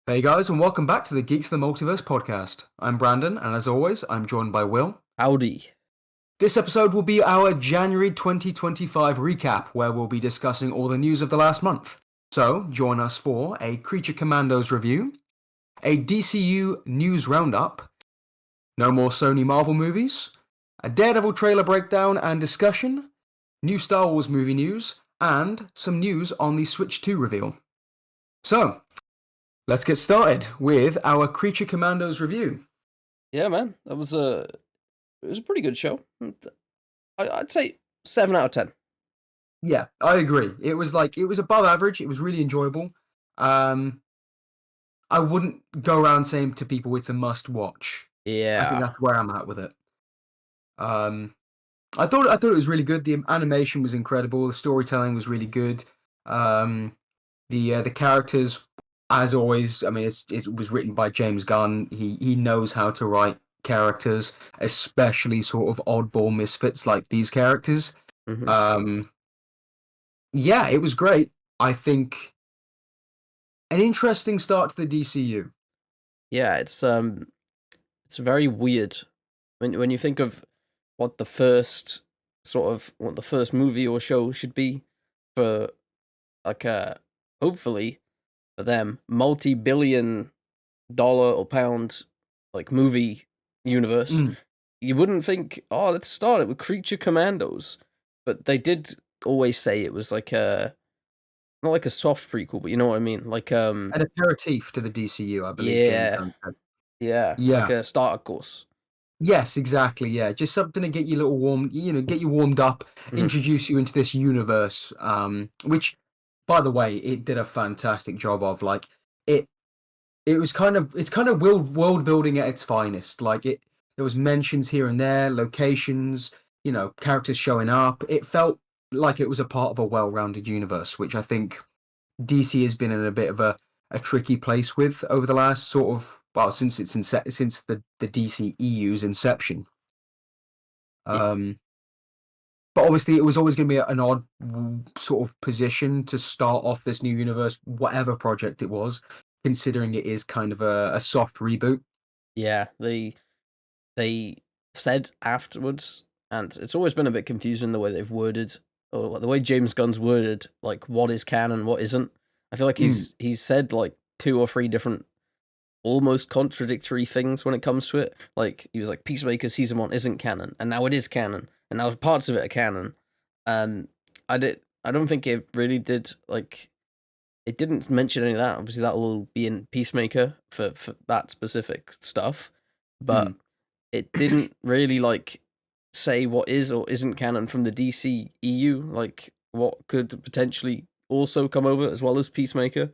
Hey guys, and welcome back to the Geeks of the Multiverse podcast. I'm Brandon, and as always, I'm joined by Will. Howdy. This episode will be our January 2025 recap, where we'll be discussing all the news of the last month. So, join us for a Creature Commandos review, a DCU News Roundup, no more Sony Marvel movies, a Daredevil trailer breakdown and discussion, new Star Wars movie news, and some news on the Switch 2 reveal. So, let's get started with our Creature Commandos review. Yeah, man, it was a pretty good show. I'd say 7 out of 10. Yeah, I agree. It was above average. It was really enjoyable. I wouldn't go around saying to people it's a must watch. I think Yeah, that's where I'm at with it. Um, I thought it was really good. The animation was incredible. The storytelling was really good. Um, the characters, as always, I mean, it was written by James Gunn. He knows how to write characters, especially sort of oddball misfits like these characters. hmm Um, yeah, it was great. I think an interesting start to the DCU. yeah. It's very weird when you think of what the first what the first movie or show should be for like a hopefully for them multi-billion dollar or pound like movie universe. Mm, You wouldn't think, oh, let's start it with Creature Commandos, but they did always say it was like a not like a soft prequel, but you know what I mean. Like an aperitif to the DCU, I believe James yeah, Gunn said. yeah, like Yeah. a starter course. Yes, exactly. Yeah, just something to get you a little warm, get you warmed up, Mhm. introduce you into this universe. Which, by the way, it did a fantastic job of. Like it, it's kind of world building at its finest. There was mentions here and there, locations, characters showing up. It felt like it was a part of a well-rounded universe, which I think DC has been in a bit of a tricky place with over the last sort of since since the DC EU's inception. Y- Um, but obviously, it was always going to be an odd sort of position to start off this new universe, whatever project it was, considering it is kind of a soft reboot. Yeah, they said afterwards, and it's always been a bit confusing the way they've worded or the way James Gunn's worded like what is canon, what isn't. I feel like Mm, he's said like two or three different almost contradictory things when it comes to it. Like he was like Peacemaker season 1 isn't canon, and now it is canon, and now parts of it are canon. Um, I don't think it really did like it didn't mention any of that. Obviously, that will be in Peacemaker for that specific stuff, but mm. it didn't really like say what is or isn't canon from the DC EU. Like what could potentially also come over as well as Peacemaker.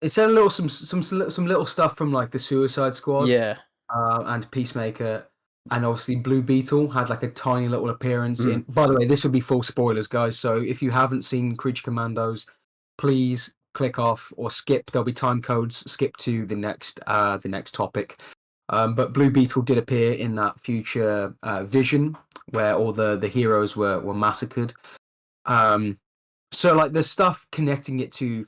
It said a little some little stuff from like the Suicide Squad Yeah. and Peacemaker, and obviously Blue Beetle had like a tiny little appearance Mm. in. By the way, this would be full spoilers, guys. So if you haven't seen Creature Commandos, please click off or skip. There'll be time codes. Skip to the next topic. But Blue Beetle did appear in that future vision where all the heroes were massacred. Um, so like there's stuff connecting it to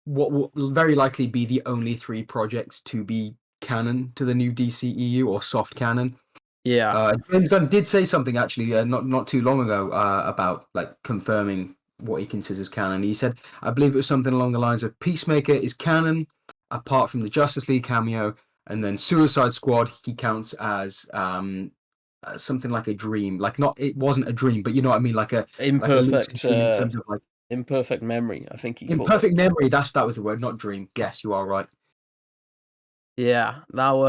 what will very likely be the only three projects to be canon to the new DCEU or soft canon. Yeah. James Gunn did say something actually not too long ago about like confirming what he considers canon. He said, I believe it was something along the lines of Peacemaker is canon apart from the Justice League cameo, and then Suicide Squad he counts as something like a dream, like not it wasn't a dream, but you know what I mean, like a lucid Imperfect dream in terms of like imperfect memory, I think he called it. imperfect memory. That was the word, not dream. Yes, you are right. Yeah. Now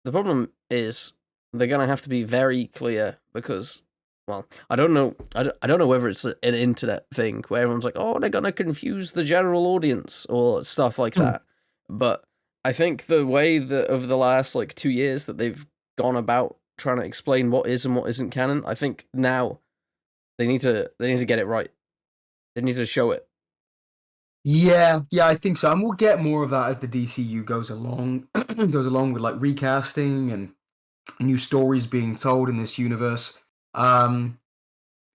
the problem is they're gonna have to be very clear because well, I don't know. I don't know whether it's an internet thing where everyone's like, "Oh, they're gonna confuse the general audience" or stuff like Hmm. that. But I think the way that over the last like 2 years that they've gone about trying to explain what is and what isn't canon, I think now they need to get it right. They need to show it. Yeah, I think so, and we'll get more of that as the DCU goes along, goes along with like recasting and new stories being told in this universe. Um,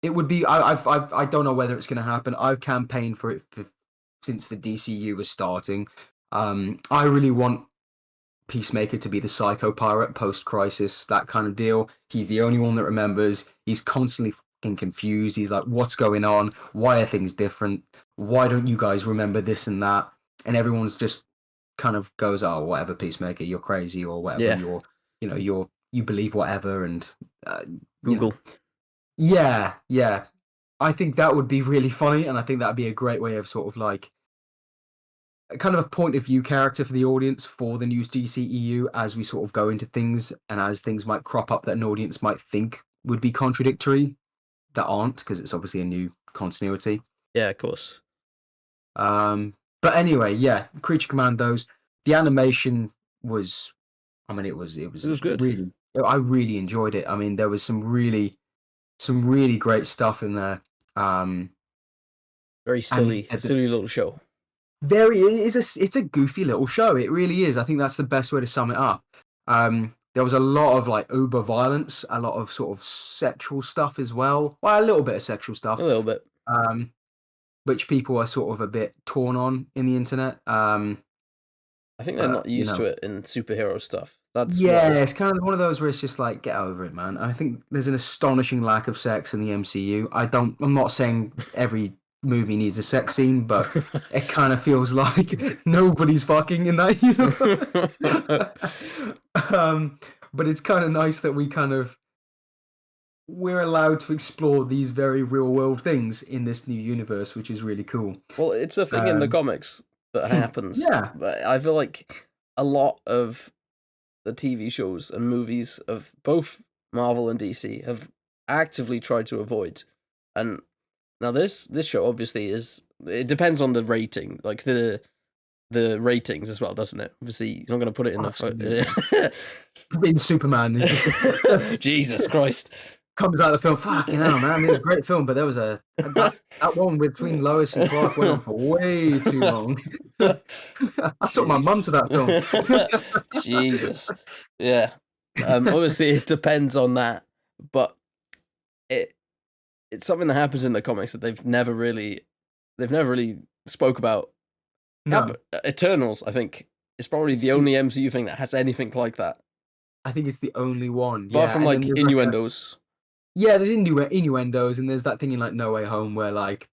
it would be I don't know whether it's going to happen. I've campaigned for it since the DCU was starting. I really want Peacemaker to be the psycho pirate post-crisis, that kind of deal. He's the only one that remembers. He's constantly fucking confused. He's like, what's going on? Why are things different? Why don't you guys remember this and that? And everyone's just kind of goes, oh, whatever, Peacemaker, you're crazy, or whatever, Yeah. you believe whatever, and Google. Yeah. I think that would be really funny, and I think that'd be a great way of sort of like kind of a point of view character for the audience for the new DCEU as we sort of go into things, and as things might crop up that an audience might think would be contradictory that aren't, because it's obviously a new continuity. Yeah, of course. But anyway, yeah, Creature Commandos. The animation was, I mean, it was good. really. I really enjoyed it. I mean, there was some really great stuff in there. Very silly little show. It's a goofy little show. It really is. I think that's the best way to sum it up. There was a lot of like uber violence, a lot of sort of sexual stuff as well. Well, a little bit of sexual stuff. A little bit. Which people are sort of a bit torn on in the internet. I think they're not used to it in superhero stuff. That's it's kind of one of those where it's just like, get over it, man. I think there's an astonishing lack of sex in the MCU. I'm not saying every movie needs a sex scene, but it kind of feels like nobody's fucking in that universe. But it's kind of nice that we're allowed to explore these very real world things in this new universe, which is really cool. Well, it's a thing in the comics that happens. Yeah. But I feel like a lot of the TV shows and movies of both Marvel and DC have actively tried to avoid. And now this show obviously it depends on the rating, like the ratings as well, doesn't it? Obviously, you're not going to put it in the in Superman. Jesus Christ. Comes out of the film, fucking hell, man. It was a great film, but there was that one between Lois and Clark went on for way too long. I took my mum to that film. Jesus. Yeah. Obviously, it depends on that, but it's something that happens in the comics that they've never really spoke about. No. Eternals, I think, is probably the only MCU thing that has anything like that. I think it's the only one. Apart from like innuendos. Yeah, there's innuendos, and there's that thing in like No Way Home where like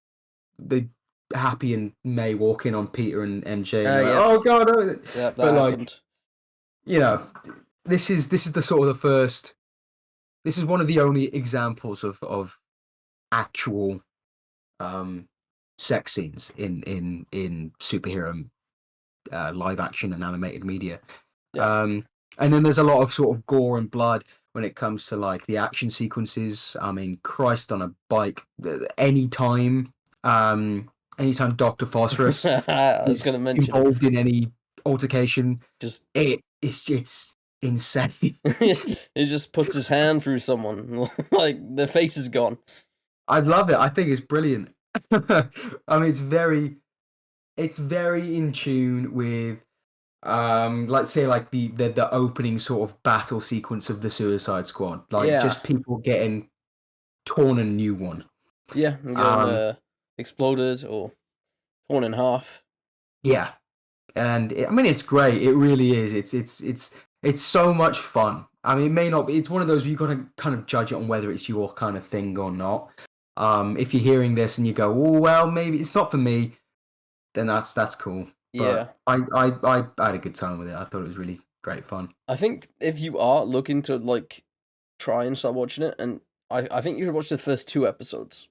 Happy and May walk in on Peter and MJ. And oh god! Yeah, but happened. This is the sort of the first. This is one of the only examples of actual sex scenes in superhero live action and animated media. Yeah. And then there's a lot of sort of gore and blood when it comes to like the action sequences. I mean, Christ on a bike. Anytime Dr. Phosphorus is involved in any altercation, it's insane. He just puts his hand through someone, like their face is gone. I love it. I think it's brilliant. I mean, it's very in tune with let's say like the opening sort of battle sequence of the Suicide Squad, like just people getting torn a new one. Yeah, getting exploded or torn in half. Yeah, and I mean it's great. It really is. It's so much fun. I mean, it may not be. It's one of those where you got to kind of judge it on whether it's your kind of thing or not. If you're hearing this and you go, oh well, maybe it's not for me, then that's cool. But I had a good time with it. I thought it was really great fun. I think if you are looking to like try and start watching it, and I think you should watch the first 2 episodes.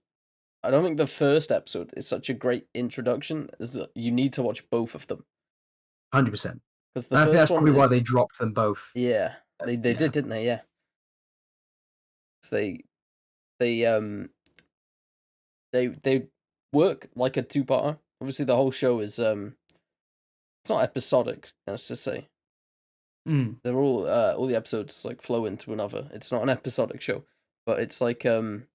I don't think the first episode is such a great introduction as that you need to watch both of them. 100%. Because I think that's probably why they dropped them both. Yeah, they did, didn't they? Yeah. So they work like a 2-parter. Obviously, the whole show is it's not episodic, let's just say. They're all the episodes like flow into another. It's not an episodic show, but it's like the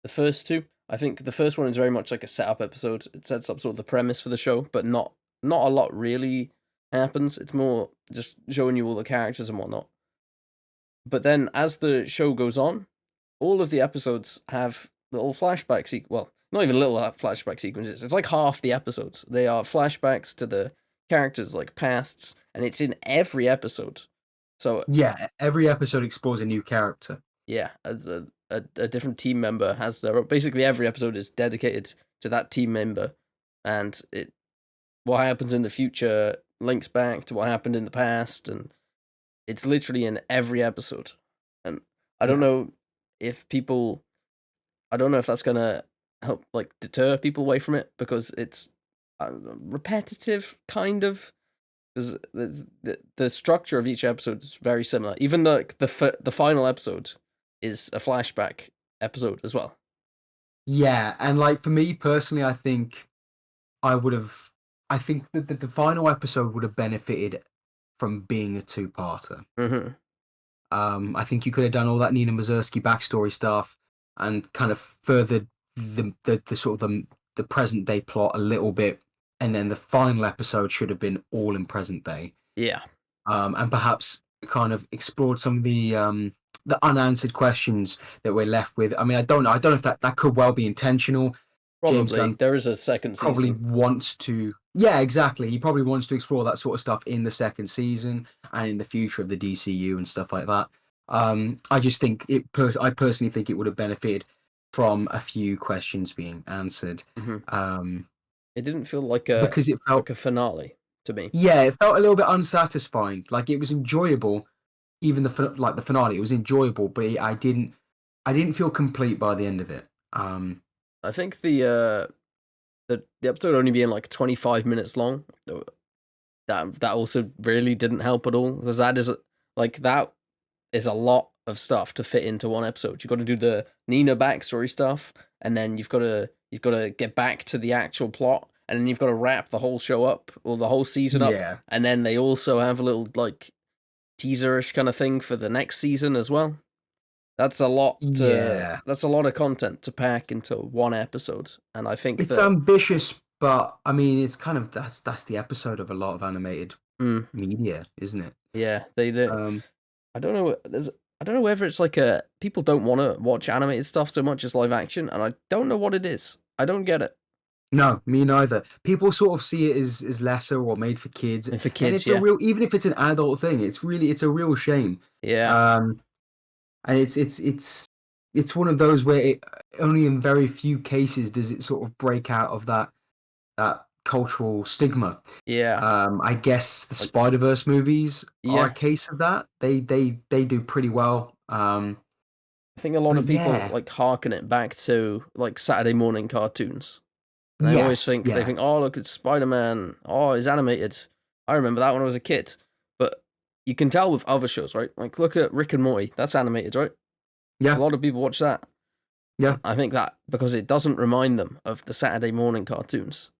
first 2. I think the first one is very much like a setup episode. It sets up sort of the premise for the show, but not a lot really happens. It's more just showing you all the characters and whatnot. But then as the show goes on, all of the episodes have little flashback not even little flashback sequences. It's like half the episodes. They are flashbacks to the characters' like pasts, and it's in every episode. So Yeah, every episode explores a new character. yeah, as a different team member has their basically every episode is dedicated to that team member, and it what happens in the future links back to what happened in the past, and it's literally in every episode. And I don't Yeah. know if people, I don't know if that's gonna help like deter people away from it because it's repetitive, kind of. Because the structure of each episode is very similar. Even the final episode is a flashback episode as well. Yeah, and like for me personally, I think I would have. I think that the final episode would have benefited from being a two-parter. Mm-hmm. I think you could have done all that Nina Mazursky backstory stuff and kind of furthered the sort of the present day plot a little bit, and then the final episode should have been all in present day. Yeah. And perhaps kind of explored some of the unanswered questions that we're left with. I mean, I don't know. I don't know if that could well be intentional. James Probably. Gunn There is a second probably season. wants to. Yeah, exactly. He probably wants to explore that sort of stuff in the second season and in the future of the DCU and stuff like that. I just think I personally think it would have benefited from a few questions being answered. Mm-hmm. It didn't feel like Because it felt, a finale to me. yeah, it felt a little bit unsatisfying. Like it was enjoyable, even the finale. It was enjoyable, but I didn't feel complete by the end of it. I think the episode only being like 25 minutes long, that also really didn't help at all because that is a lot of stuff to fit into one episode. You've got to do the Nina backstory stuff, and then you've got to get back to the actual plot, and then you've got to wrap the whole show up or the whole season up. Yeah. And then they also have a little like teaserish kind of thing for the next season as well. That's a lot. Yeah. That's a lot of content to pack into one episode, and I think It's that ambitious, but I mean, it's kind of that's the episode of a lot of animated mm, media, isn't it? yeah, they do. I don't know. I don't know whether it's like people don't want to watch animated stuff so much as live action, and I don't know what it is. I don't get it. No, me neither. People sort of see it as lesser or made for kids, And for and kids, it's yeah, a real, even if it's an adult thing, it's a real shame. yeah, And it's one of those where only in very few cases does it sort of break out of that cultural stigma. yeah, I guess the like, Spider-Verse movies are yeah. a case of that. They do pretty well. I think a lot But of people yeah, like harken it back to like Saturday morning cartoons. And they always yes, they yeah, think, oh look, it's Spider-Man. Oh, he's animated. I remember that when I was a kid. But you can tell with other shows, right? Like look at Rick and Morty. That's animated, right? A yeah, lot of people watch that. yeah. I think that because it doesn't remind them of the Saturday morning cartoons.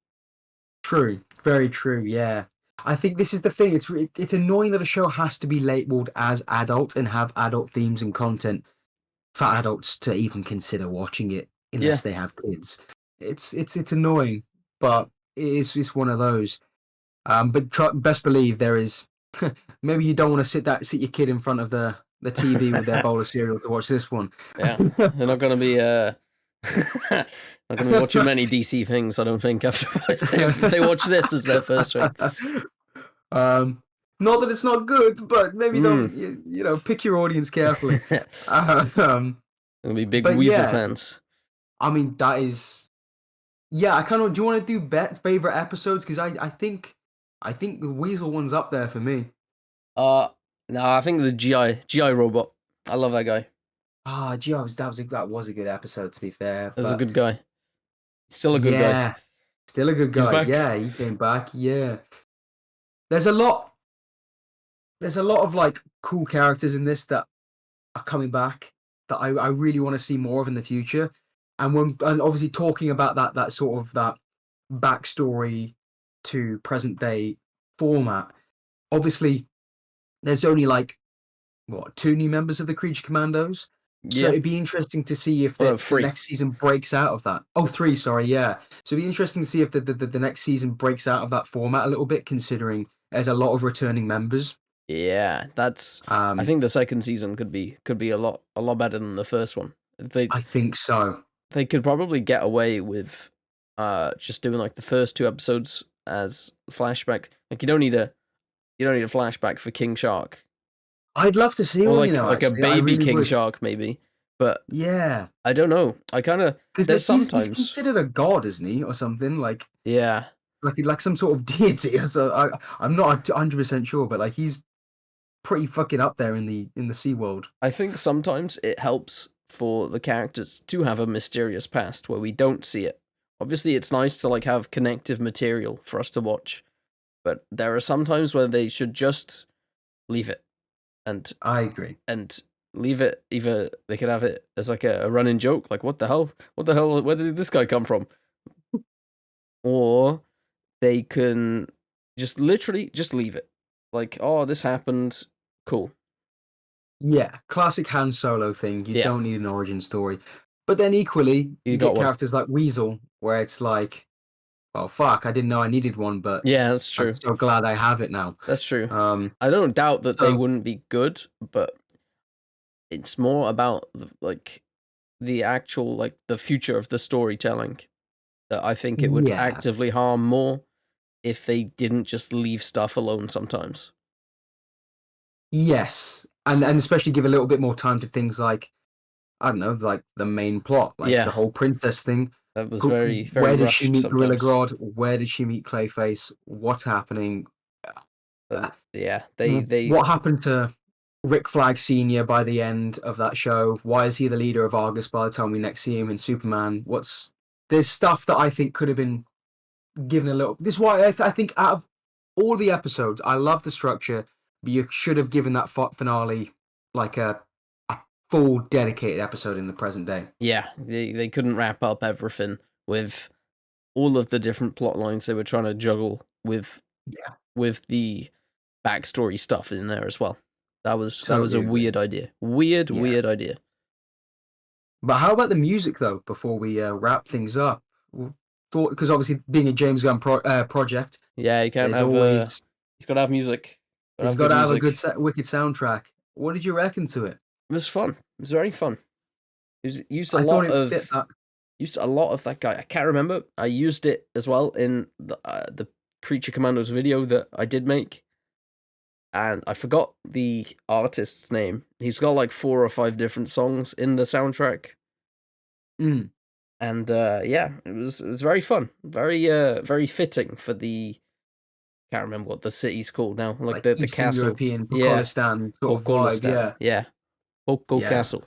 True, very true. Yeah, I think this is the thing. It's annoying that a show has to be labeled as adult and have adult themes and content for adults to even consider watching it Yeah. unless they have kids. It's annoying, but it's one of those. But best believe there is. Maybe you don't want to sit your kid in front of the TV with their bowl of cereal to watch this one. Yeah. They're not gonna be not gonna be watching many DC things, I don't think, after if they watch this as their first thing. Not that it's not good, but maybe don't Mm. pick your audience carefully. Gonna be big But Weasel yeah, fans. I mean that is yeah. I kind of do you want to do favorite episodes because I think the Weasel one's up there for me. No, I think the GI robot. I love that guy. Ah, gee, that was a good episode to be fair. That was a But good guy. Still a good guy. yeah, still a good He's guy. back. Yeah, he came back. Yeah, there's a lot. There's a lot of like cool characters in this that are coming back that I really want to see more of in the future. And obviously talking about that sort of that backstory to present day format. Obviously, there's only like two new members of the Creature Commandos. So Yeah. it'd be interesting to see if Oh, the three. next season breaks out of that. Oh, three, sorry, yeah. So it'd be interesting to see if the next season breaks out of that format a little bit, considering there's a lot of returning members. Yeah, that's. I think the second season could be a lot better than the first one. They I think so. they could probably get away with just doing like the first 2 episodes as flashback. Like you don't need a flashback for King Shark, I'd love to see or one, you know. like a Actually, I baby really King would. Shark maybe. But Yeah, I don't know. I kind of because there's he's sometimes considered a god, isn't he, or something yeah. like some sort of deity. So I'm not 100% sure, but like he's pretty fucking up there in the Sea World. I think sometimes it helps for the characters to have a mysterious past where we don't see it. Obviously, it's nice to like have connective material for us to watch, but there are some times where they should just leave it and I agree. leave it. Either they could have it as like a running joke, like what the hell, where did this guy come from, or they can just literally just leave it, like oh this happened, cool. Yeah, classic Han Solo thing. You Yeah, don't need an origin story. But then equally, you you got get one. characters like Weasel, where it's like, oh fuck, I didn't know I needed one, but Yeah, that's I'm true. so glad I have it now. That's true. Um, I don't doubt that they so wouldn't be good, but it's more about like the actual like the future of the storytelling that I think it would yeah, actively harm more if they didn't just leave stuff alone sometimes. yes, and especially give a little bit more time to things like I don't know, like the main plot, like the Yeah, whole princess thing. that was Who, very very where did she rushed meet Gorilla sometimes. Grodd? Where did she meet Clayface? What's happening? Uh, Yeah, they what happened to Rick Flag Sr. by the end of that show? Why is he the leader of Argus by the time we next see him in Superman? There's stuff that I think could have been given a little. This is why I think out of all the episodes, I love the structure, but you should have given that finale like a full dedicated episode in the present day. yeah, they couldn't wrap up everything with all of the different plot lines they were trying to juggle Yeah, with the backstory stuff in there as well. That was a totally agree. weird idea. Weird, Yeah. weird idea. But how about the music though? Before we wrap things up, thought because obviously being a James Gunn project, Yeah, you can't there's have always he's gotta have music. Gotta he's have got good to have a good music. wicked soundtrack. What did you reckon to it? It was fun. It was very fun. It was, I thought it fit that. used a lot of that guy. I can't remember. I used it as well in the Creature Commandos video that I did make, and I forgot the artist's name. He's got like 4 or 5 different songs in the soundtrack, Mm, and yeah, it was very fun, very fitting for the can't remember what the city's called now, like like the Eastern castle. European Yeah, Bukolistan sort of vibe. Hokolistan. Yeah, Yeah, Hoko yeah, Castle.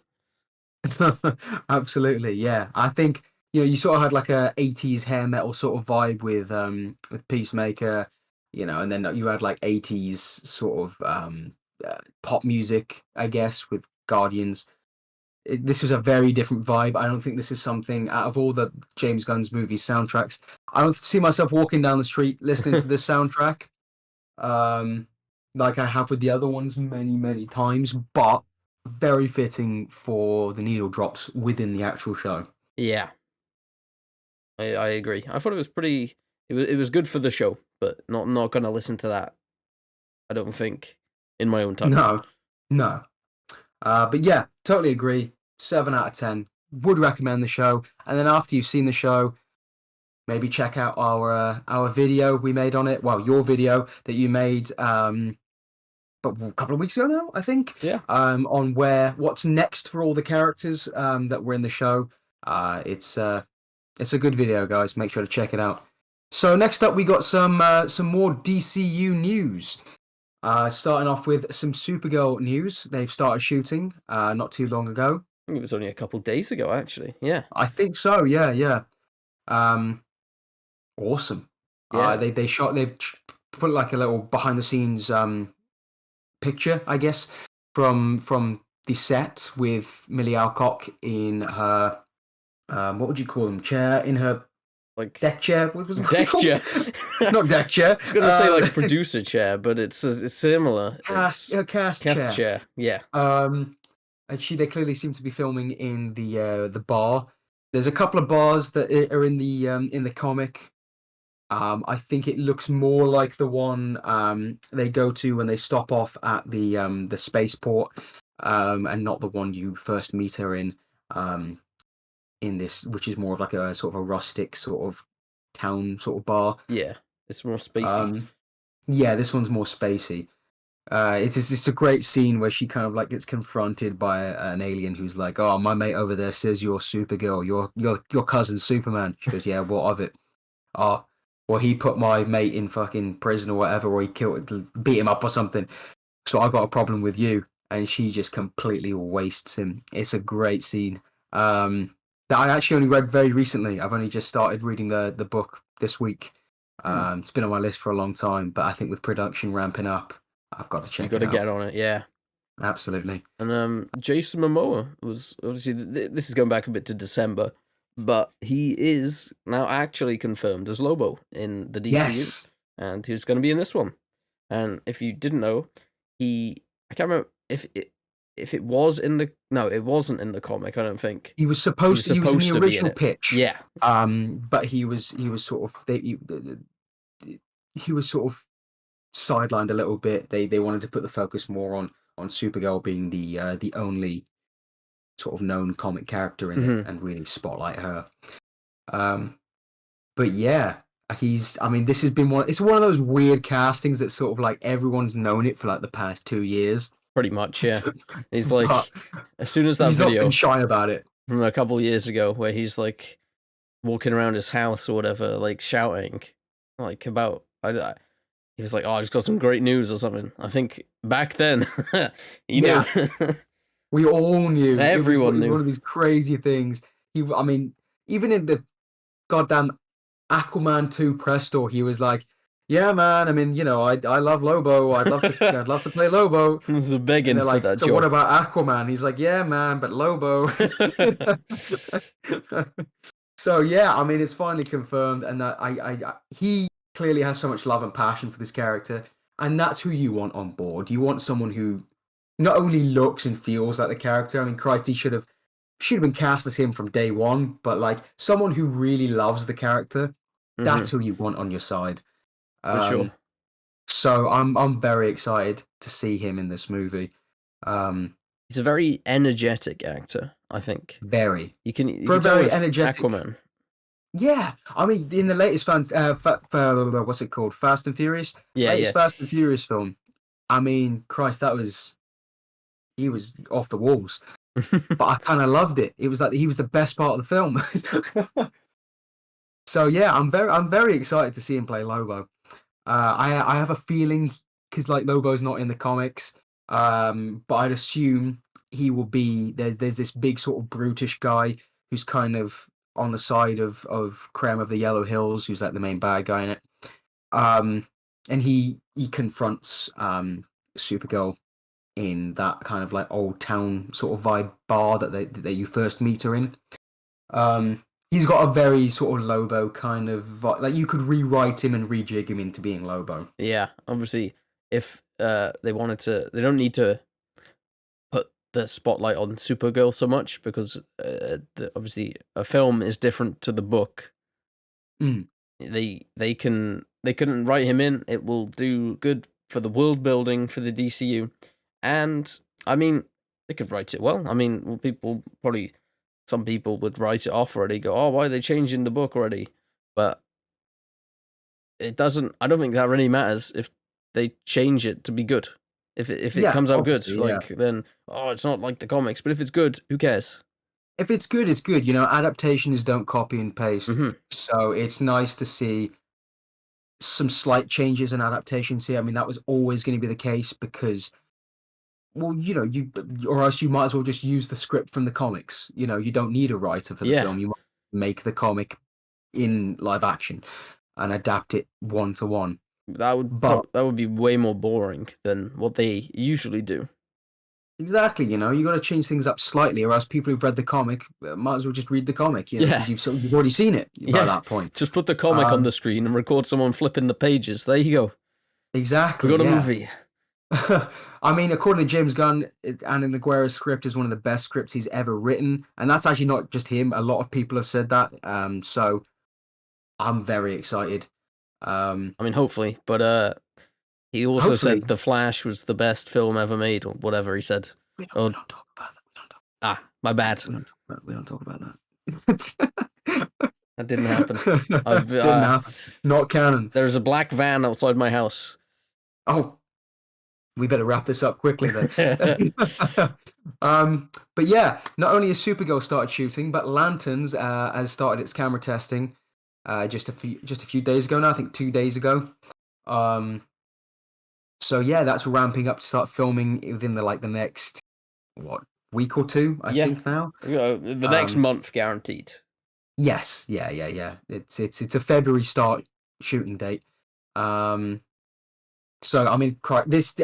absolutely. Yeah, I think you sort of had like a 80s hair metal sort of vibe with Peacemaker, and then you had like 80s sort of pop music, I guess, with Guardians. This was a very different vibe. I don't think this is something out of all the James Gunn's movies soundtracks. I don't see myself walking down the street listening to this soundtrack, um, like I have with the other ones many, many times. But very fitting for the needle drops within the actual show. Yeah, I agree. I thought it was pretty. It was good for the show, but not gonna listen to that. I don't think in my own time. No, no. But yeah, totally agree. 7 out of 10. Would recommend the show. And then after you've seen the show, maybe check out our video we made on it. Well, your video that you made but a couple of weeks ago now, I think. Yeah. On what's next for all the characters that were in the show. It's a good video, guys. Make sure to check it out. So next up, we got some more DCU news. Starting off with some Supergirl news. They've started shooting not too long ago. I think it was only a couple days ago, actually. Yeah. I think so. Yeah, yeah. Um, awesome. Yeah. They've put like a little behind the scenes picture, I guess, from the set with Millie Alcock in her what would you call them, chair, in her Like deck chair. What's it deck called? chair. Not deck chair. I was gonna say like producer chair, but it's similar. Cast It's cast cast chair. chair. Yeah. And they clearly seem to be filming in the bar. There's a couple of bars that are in the comic. I think it looks more like the one they go to when they stop off at the spaceport, and not the one you first meet her in. in this, which is more of like a sort of a rustic sort of town sort of bar. Yeah, it's more spacey. Yeah, this one's more spacey. It's a great scene where she kind of like gets confronted by an alien who's like, "Oh, my mate over there says you're Supergirl. Your cousin's Superman." She goes, "Yeah, what of it?" "Oh, well, he put my mate in fucking prison or whatever, or he beat him up or something. So I got a problem with you." And she just completely wastes him. It's a great scene. That I actually only read very recently. I've only just started reading the book this week. It's been on my list for a long time, but I think with production ramping up, I've got to check You it got to out. get on it, yeah. Absolutely. And Jason Momoa was obviously this is going back a bit to December, but he is now actually confirmed as Lobo in the DCU, Yes. and he's going to be in this one. And if you didn't know, I can't remember if it was in the it wasn't in the comic. I don't think He was supposed to. He was in the original pitch. Yeah. But he was sort of he was sort of sidelined a little bit. They wanted to put the focus more on Supergirl being the only sort of known comic character in it and really spotlight her. But yeah, I mean, this has been it's one of those weird castings that sort of like everyone's known it for like the past 2 years. Pretty much, yeah. He's like, as soon as that he's video not been shy about it from a couple of years ago, where he's like walking around his house or whatever, like shouting, like about he was like, "Oh, I just got some great news" or something. I think back then, he knew. We all knew. Everyone knew. One of these crazy things. I mean, even in the goddamn Aquaman 2 press tour, he was like, "Yeah, man. I mean, you know, I love Lobo. I'd love to play Lobo." This is begging for like, that "So job. what about Aquaman?" He's like, "Yeah, man, but Lobo." So yeah, I mean, it's finally confirmed, and that he clearly has so much love and passion for this character, and that's who you want on board. You want someone who not only looks and feels like the character. I mean, Christ, he should have been cast as him from day one, but like someone who really loves the character. That's who you want on your side. For sure. So I'm very excited to see him in this movie. He's a very energetic actor, I think. Very. You can For a tell very with energetic Aquaman. Yeah, I mean, in the latest what's it called? Fast and Furious. Yeah, Latest yeah. Fast and Furious film. I mean, Christ, he was off the walls. But I kind of loved it. It was like he was the best part of the film. So yeah, I'm very excited to see him play Lobo. I have a feeling because like Lobo's not in the comics, but I'd assume he will be there's this big sort of brutish guy who's kind of on the side of Creme of the Yellow Hills, who's like the main bad guy in it. And he confronts Supergirl in that kind of like old town sort of vibe bar that you first meet her in. He's got a very sort of Lobo kind of like you could rewrite him and rejig him into being Lobo. Yeah, obviously, if they wanted to, they don't need to put the spotlight on Supergirl so much because obviously a film is different to the book. They couldn't write him in. It will do good for the world building for the DCU, and I mean they could write it well. I mean, some people would write it off already. Go, oh, why are they changing the book already? But it doesn't. I don't think that really matters if they change it to be good. If it comes out good, then it's not like the comics. But if it's good, who cares? If it's good, it's good. You know, adaptations don't copy and paste. So it's nice to see some slight changes in adaptations here. I mean, that was always going to be the case because, well, you know, or else you might as well just use the script from the comics. You know, you don't need a writer for the film. You might make the comic in live action and adapt it 1-to-1. That would be way more boring than what they usually do. Exactly, you know, you got to change things up slightly, or else people who've read the comic might as well just read the comic, you know, because you've already seen it by that point. Just put the comic on the screen and record someone flipping the pages. There you go. Exactly. We got a movie. I mean, according to James Gunn, Anna Naguera's script is one of the best scripts he's ever written, and that's actually not just him. A lot of people have said that. So I'm very excited. I mean, hopefully, but he also said The Flash was the best film ever made, or whatever he said. We don't talk about that. My bad. We don't talk about that. That didn't happen. Didn't happen. Not canon. There's a black van outside my house. Oh, we better wrap this up quickly then. But yeah, not only has Supergirl started shooting, but Lanterns has started its camera testing just a few days ago now. I think 2 days ago. So yeah, that's ramping up to start filming within the next week or two, I think now. The next month guaranteed. Yes, yeah. It's a February start shooting date. So I mean, this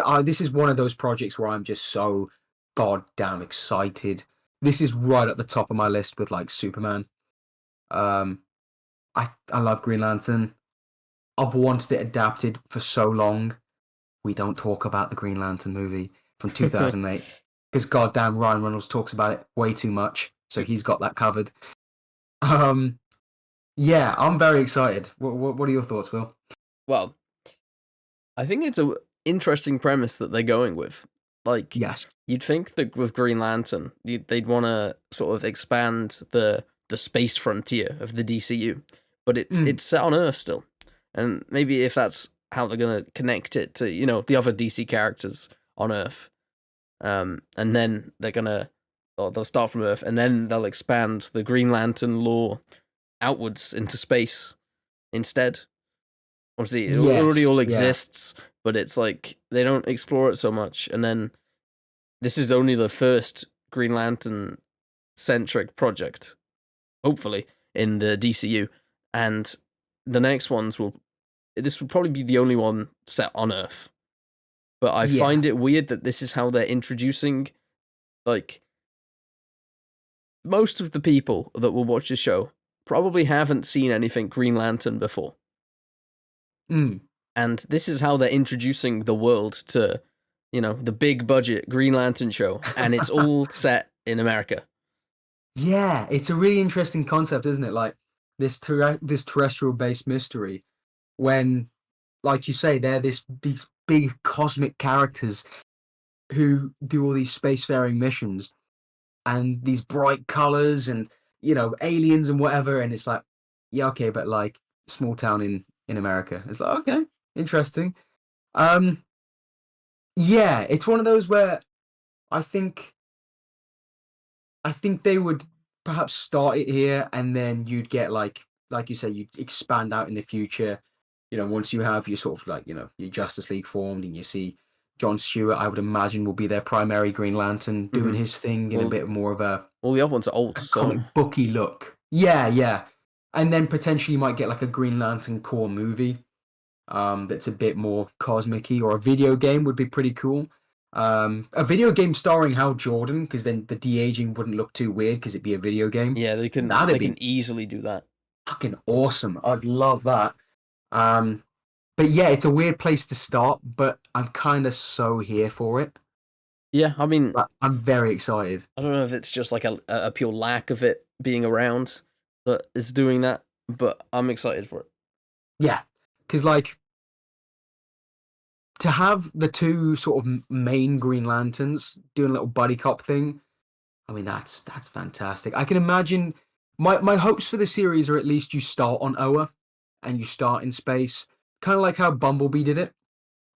is one of those projects where I'm just so goddamn excited. This is right at the top of my list with like Superman. I love Green Lantern. I've wanted it adapted for so long. We don't talk about the Green Lantern movie from 2008 because goddamn Ryan Reynolds talks about it way too much. So he's got that covered. Yeah, I'm very excited. What are your thoughts, Will? Well, I think it's an interesting premise that they're going with. Like, yes, you'd think that with Green Lantern, they'd want to sort of expand the space frontier of the DCU, but it's set on Earth still, and maybe if that's how they're gonna connect it to the other DC characters on Earth, and then they'll start from Earth, and then they'll expand the Green Lantern lore outwards into space instead. Obviously, it already all exists, but it's like they don't explore it so much. And then this is only the first Green Lantern centric project, hopefully, in the DCU. And the next ones this will probably be the only one set on Earth. But I find it weird that this is how they're introducing, like, most of the people that will watch the show probably haven't seen anything Green Lantern before. And this is how they're introducing the world to, the big budget Green Lantern show, and it's all set in America. Yeah, it's a really interesting concept, isn't it? Like this terrestrial-based mystery, when, like you say, they're these big cosmic characters who do all these spacefaring missions, and these bright colors, and aliens and whatever, and it's like, yeah, okay, but like small town in America. It's like, okay, interesting. Yeah, it's one of those where I think they would perhaps start it here, and then you'd get like you said, you'd expand out in the future. Once you have your sort of like your Justice League formed, and you see John Stewart, I would imagine, will be their primary Green Lantern doing his thing in a bit more of a all the other ones are old, comic booky look. Yeah, and then potentially you might get like a Green Lantern core movie, that's a bit more cosmic-y, or a video game would be pretty cool. A video game starring Hal Jordan, because then the de-aging wouldn't look too weird because it'd be a video game. Yeah, they can easily do that. Fucking awesome. I'd love that. But yeah, it's a weird place to start, but I'm kind of so here for it. Yeah, I mean, I'm very excited. I don't know if it's just like a pure lack of it being around that is doing that, but I'm excited for it. Yeah, because like, to have the two sort of main Green Lanterns doing a little buddy cop thing, I mean, that's fantastic. I can imagine my hopes for the series are at least you start on Oa and you start in space, kind of like how Bumblebee did it.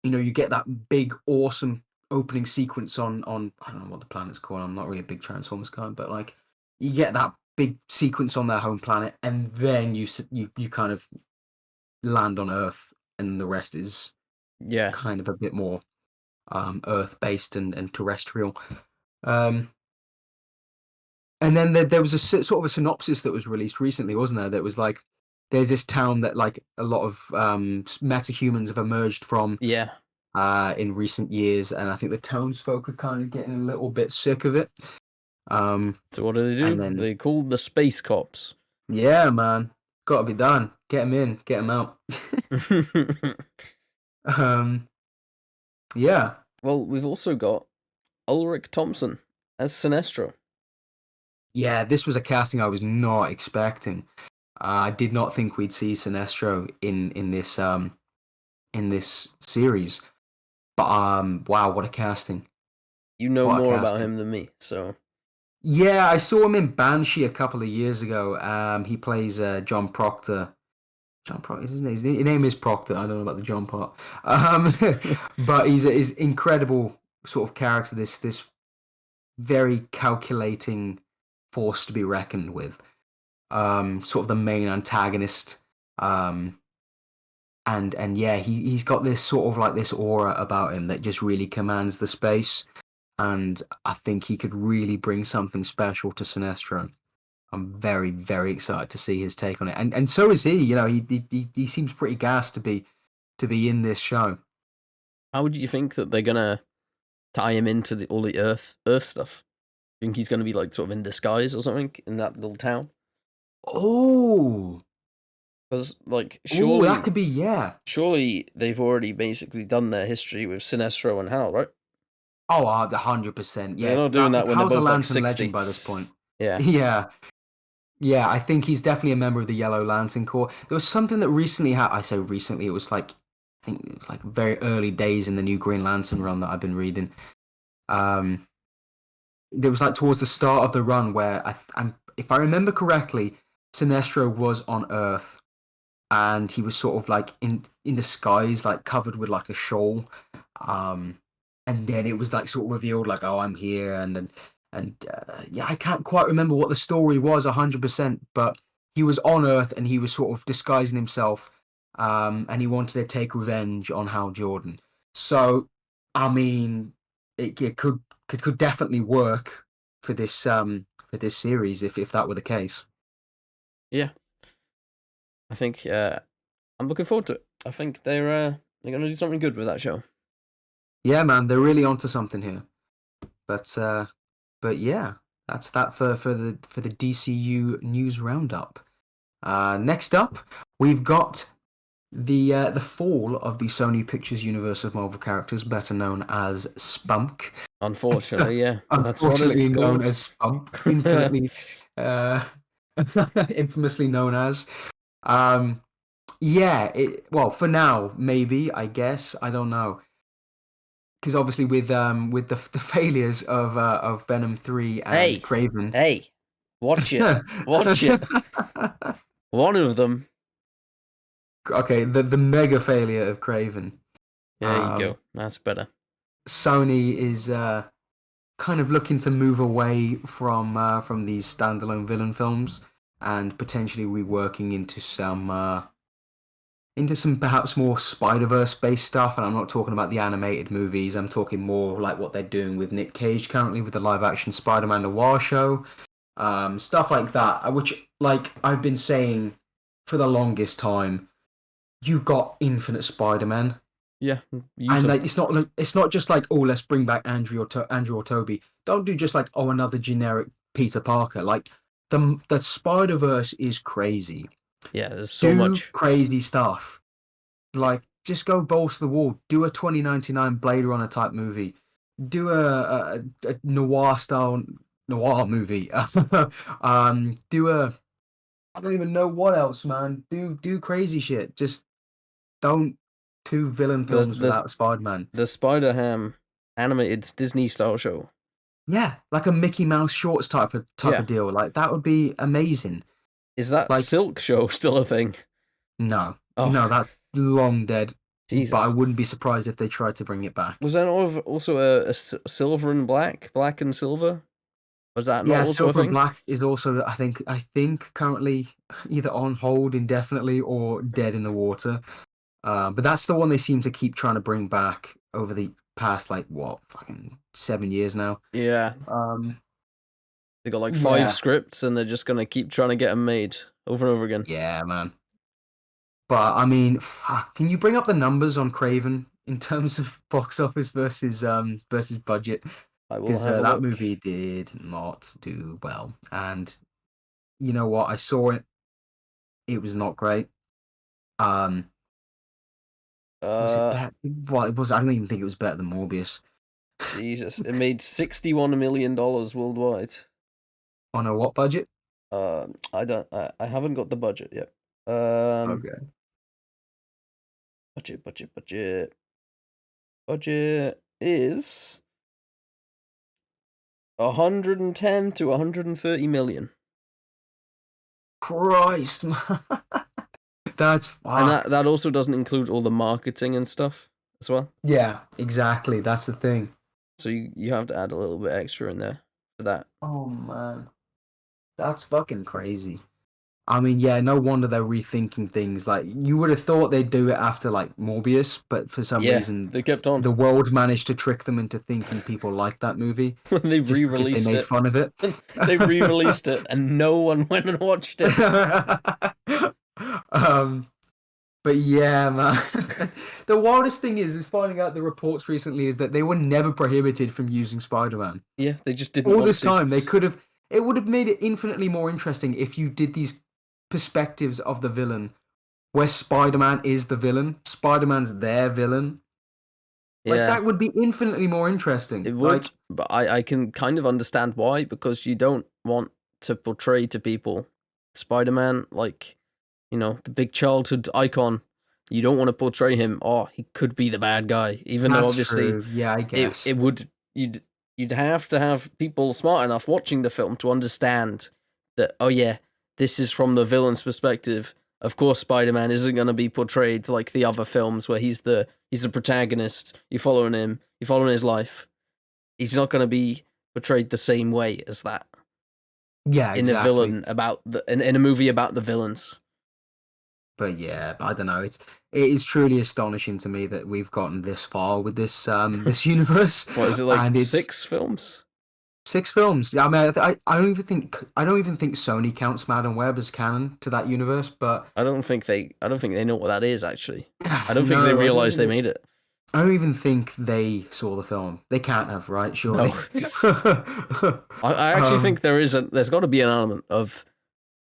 You get that big, awesome opening sequence on I don't know what the planet's called. I'm not really a big Transformers guy, but like you get that big sequence on their home planet, and then you kind of land on Earth, and the rest is kind of a bit more Earth based and terrestrial. And then there was a sort of a synopsis that was released recently, wasn't there? That was like, there's this town that like a lot of metahumans have emerged from in recent years, and I think the townsfolk are kind of getting a little bit sick of it. So what do? They call the space cops. Yeah, man. Got to be done. Get them in, get them out. Yeah. Well, we've also got Ulrich Thompson as Sinestro. Yeah, this was a casting I was not expecting. I did not think we'd see Sinestro in this series. But wow, what a casting! You know more about him than me, so Yeah, I saw him in Banshee a couple of years ago. He plays John Proctor. John Proctor, his name is Proctor. I don't know about the John part. Um, but he's incredible sort of character. This very calculating force to be reckoned with. Sort of the main antagonist. Um, and yeah, he's got this sort of like this aura about him that just really commands the space. And I think he could really bring something special to Sinestro. I'm very, very excited to see his take on it, and so is he. You know, he seems pretty gassed to be in this show. How do you think that they're gonna tie him into all the Earth stuff? Think he's gonna be like sort of in disguise or something in that little town? Oh, Because like oh, that could be, yeah. surely they've already basically done their history with Sinestro and Hal, right? Oh, 100%. They're Yeah, not doing that when they're Hal's a both like Lantern legend 60. by this point. Yeah. Yeah, yeah. I think he's definitely a member of the Yellow Lantern Corps. There was something that recently happened. I say recently. It was like I think it was like very early days in the new Green Lantern run that I've been reading. Um, there was like towards the start of the run where if I remember correctly, Sinestro was on Earth and he was sort of like in the skies, like covered with like a shawl. Um, and then it was like sort of revealed, like, oh, I'm here, and yeah, I can't quite remember what the story was 100%, but he was on Earth and he was sort of disguising himself, and he wanted to take revenge on Hal Jordan. So, I mean, it could definitely work for this series if that were the case. Yeah. I think I'm looking forward to it. I think they're gonna do something good with that show. Yeah, man, they're really onto something here. But yeah, that's that for the DCU News Roundup. Next up, we've got the fall of the Sony Pictures universe of Marvel characters, better known as Spunk. Unfortunately, yeah. That's what it's Unfortunately known called. as Spunk, infinitely uh, infamously known as. Um, yeah, well, for now, maybe, I guess, I don't know. Because obviously with the failures of Venom 3 and Hey, Craven. hey, watch it. Watch it. One of them. Okay, the mega failure of Craven. There you Um, go. That's better. Sony is kind of looking to move away from these standalone villain films and potentially reworking into some perhaps more Spider-Verse based stuff. And I'm not talking about the animated movies. I'm talking more like what they're doing with Nick Cage currently with the live action Spider-Man Noir show. Stuff like that, which like I've been saying for the longest time, you got Infinite Spider-Man, Yeah, use and them. like it's not just like, oh, let's bring back Andrew or Toby. Don't do just like, oh, another generic Peter Parker. Like the Spider Verse is crazy. Yeah, there's so Do much. crazy stuff. Like just go balls to the wall. Do a 2099 Blade Runner type movie. Do a noir style noir movie. Do a I don't even know what else, man. Do crazy shit. Just don't two villain The films the without Spider-Man. the Spider Ham animated Disney style show. Yeah, like a Mickey Mouse shorts type Yeah. of deal. Like that would be amazing. Is that Like Silk show still a thing? no, Oh, that's long dead. But I Jesus. wouldn't be surprised if they tried to bring it back. Was that also a silver and black and silver? Was that not Yeah, also a Silver and thing? Black is also I think currently either on hold indefinitely or dead in the water. But that's the one they seem to keep trying to bring back over the past like what fucking 7 years now. Yeah, Um, they got like 5 yeah, scripts and they're just gonna keep trying to get them made over and over again. yeah, man. But I mean, fuck, can you bring up the numbers on Craven in terms of box office versus budget? I will Because have a that look. movie did not do well, and you know what? I saw it; it was not great. Um, was it Uh, better? Well, it was. I don't even think it was better than Morbius. Jesus, it made $61 million worldwide. On a what budget? I don't. I haven't got the budget yet. Um, Okay. budget. Budget is 110 to 130 million. Christ, man. That's And fucked. that also doesn't include all the marketing and stuff as well. Yeah, exactly. That's the thing. So you have to add a little bit extra in there for that. Oh man, that's fucking crazy. I mean, yeah, no wonder they're rethinking things. Like, you would have thought they'd do it after, like, Morbius, but for some reason, they kept on. the world managed to trick them into thinking people liked that movie. They just re-released they made it. fun of it. They re-released it, and no one went and watched it. But yeah, man. The wildest thing is finding out the reports recently is that they were never prohibited from using Spider-Man. Yeah, they just didn't. All this time, they could have. It would have made it infinitely more interesting if you did these perspectives of the villain, where Spider-Man is the villain, Spider-Man's their villain. Like, Yeah, that would be infinitely more interesting. it would. Like, But I can kind of understand why, because you don't want to portray to people Spider-Man like, the big childhood icon. You don't want to portray him. Oh, he could be the bad guy, even though that's obviously true. Yeah, I guess. it would. You'd have to have people smart enough watching the film to understand that. Oh yeah, this is from the villain's perspective. Of course, Spider-Man isn't going to be portrayed like the other films where he's the protagonist. You're following him. You're following his life. He's not going to be portrayed the same way as that. Yeah, in a villain in a movie about the villains. But yeah, I don't know. It is truly astonishing to me that we've gotten this far with this this universe. What is it, like, and it's 6 films? 6 films. Yeah, I mean, I don't even think Sony counts Madam Web as canon to that universe. But I don't think they know what that is, actually. I don't think no, they realized they made it. I don't even think they saw the film. They can't have, right? Surely. No. I actually think there's got to be an element of,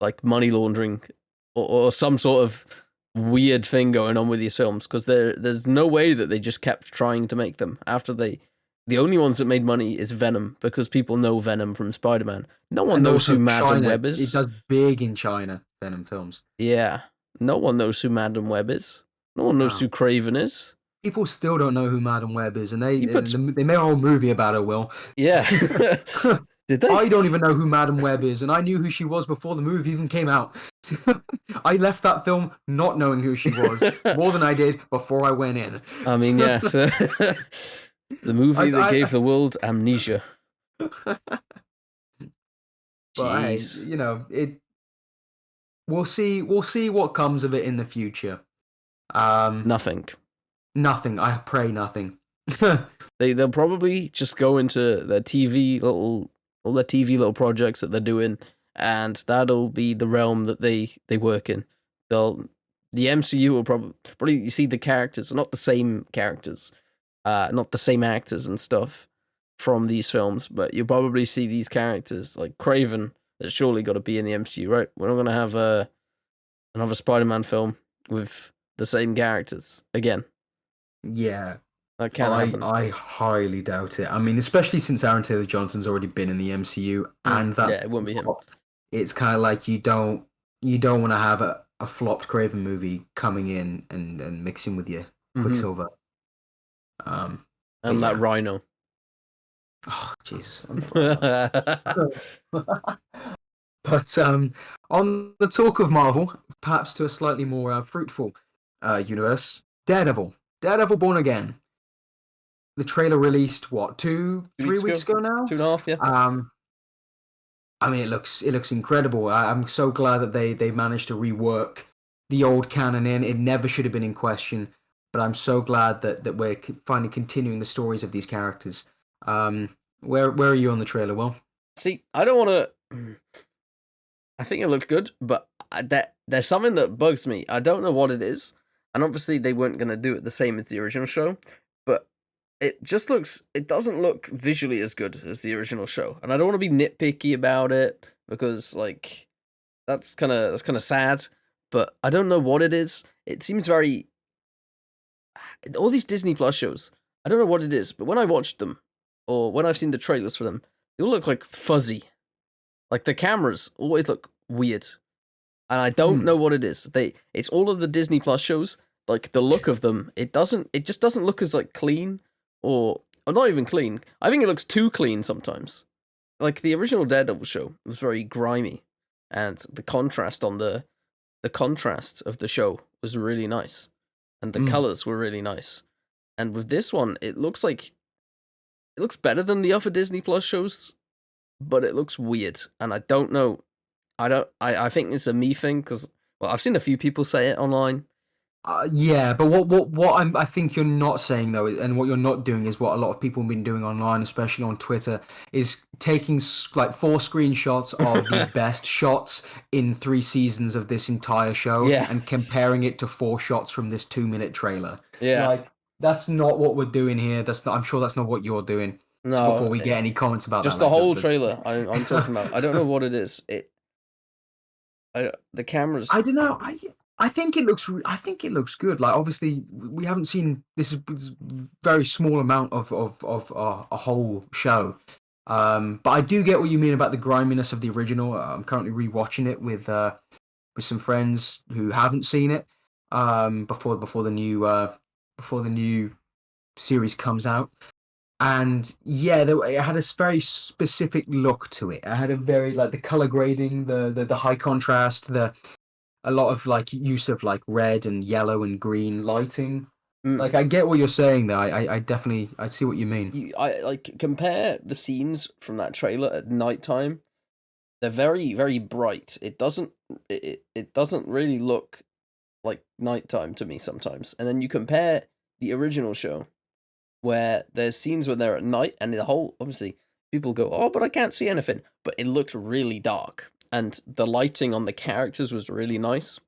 like, money laundering or some sort of weird thing going on with these films, because there's no way that they just kept trying to make them after the only ones that made money is Venom, because people know Venom from Spider-Man. No one knows who Madam Web is. It does big in China, Venom films. Yeah. No one knows who Madam Web is. No one knows who Craven is. People still don't know who Madam Web is, and they made a whole movie about her, Will. Yeah. Did they? I don't even know who Madam Web is, and I knew who she was before the movie even came out. I left that film not knowing who she was, more than I did before I went in. I mean, yeah. The movie that gave the world amnesia. But hey, we'll see what comes of it in the future. Nothing. Nothing. I pray nothing. They'll probably just go into their TV little projects that they're doing, and that'll be the realm that they work in. The MCU will probably you see the characters, not the same characters, not the same actors and stuff from these films, but you'll probably see these characters like Craven. That's surely got to be in the MCU, right? We're not gonna have another Spider-Man film with the same characters again. Yeah. That can't happen. I highly doubt it. I mean, especially since Aaron Taylor Johnson's already been in the MCU, and that it wouldn't be him. It's kind of like you don't want to have a flopped Craven movie coming in and mixing with your Quicksilver. And that Rhino. Oh Jesus! But on the talk of Marvel, perhaps to a slightly more fruitful universe, Daredevil Born Again. The trailer released 3 weeks ago now? 2.5, yeah. I mean, it looks incredible. I'm so glad that they managed to rework the old canon in. It never should have been in question, but I'm so glad that we're finally continuing the stories of these characters. Where are you on the trailer, Will? See, I don't want to. I think it looks good, but there's something that bugs me. I don't know what it is, and obviously they weren't going to do it the same as the original show, but it doesn't look visually as good as the original show, and I don't want to be nitpicky about it because like that's kind of sad, but I don't know what it is. It seems very all these Disney Plus shows. I don't know what it is, but when I watched them or when I've seen the trailers for them, they all look like fuzzy. Like the cameras always look weird, and I don't know what it is. It's all of the Disney Plus shows. Like the look of them, it just doesn't look as like clean or not even clean. I think it looks too clean sometimes. like the original Daredevil show was very grimy, and the contrast of the show was really nice, and the Mm. colors were really nice. And with this one, it looks better than the other Disney Plus shows, but it looks weird, and I don't know. I think it's a me thing because I've seen a few people say it online. Yeah, but I think you're not saying though, and what you're not doing is what a lot of people have been doing online, especially on Twitter, is taking like 4 screenshots of the best shots in 3 seasons of this entire show Yeah. and comparing it to 4 shots from this 2-minute trailer. Yeah. Like that's not what we're doing here. That's not. I'm sure that's not what you're doing. So before No, we get any comments about just that, the like whole that's, trailer. I'm talking about. I don't know what it is. The cameras. I don't know. I think it looks. I think it looks good. Like obviously, we haven't seen this is very small amount of a whole show. But I do get what you mean about the griminess of the original. I'm currently rewatching it with some friends who haven't seen it. Before the new series comes out. And yeah, it had a very specific look to it. It had a very like the color grading, the high contrast, a lot of like use of like red and yellow and green lighting. Like I get what you're saying though. I definitely I see what you mean. I like compare the scenes from that trailer at nighttime. They're very very bright. It doesn't really look like nighttime to me sometimes. And then you compare the original show where there's scenes when they're at night and the whole obviously people go, "Oh, but I can't see anything." But it looks really dark and the lighting on the characters was really nice.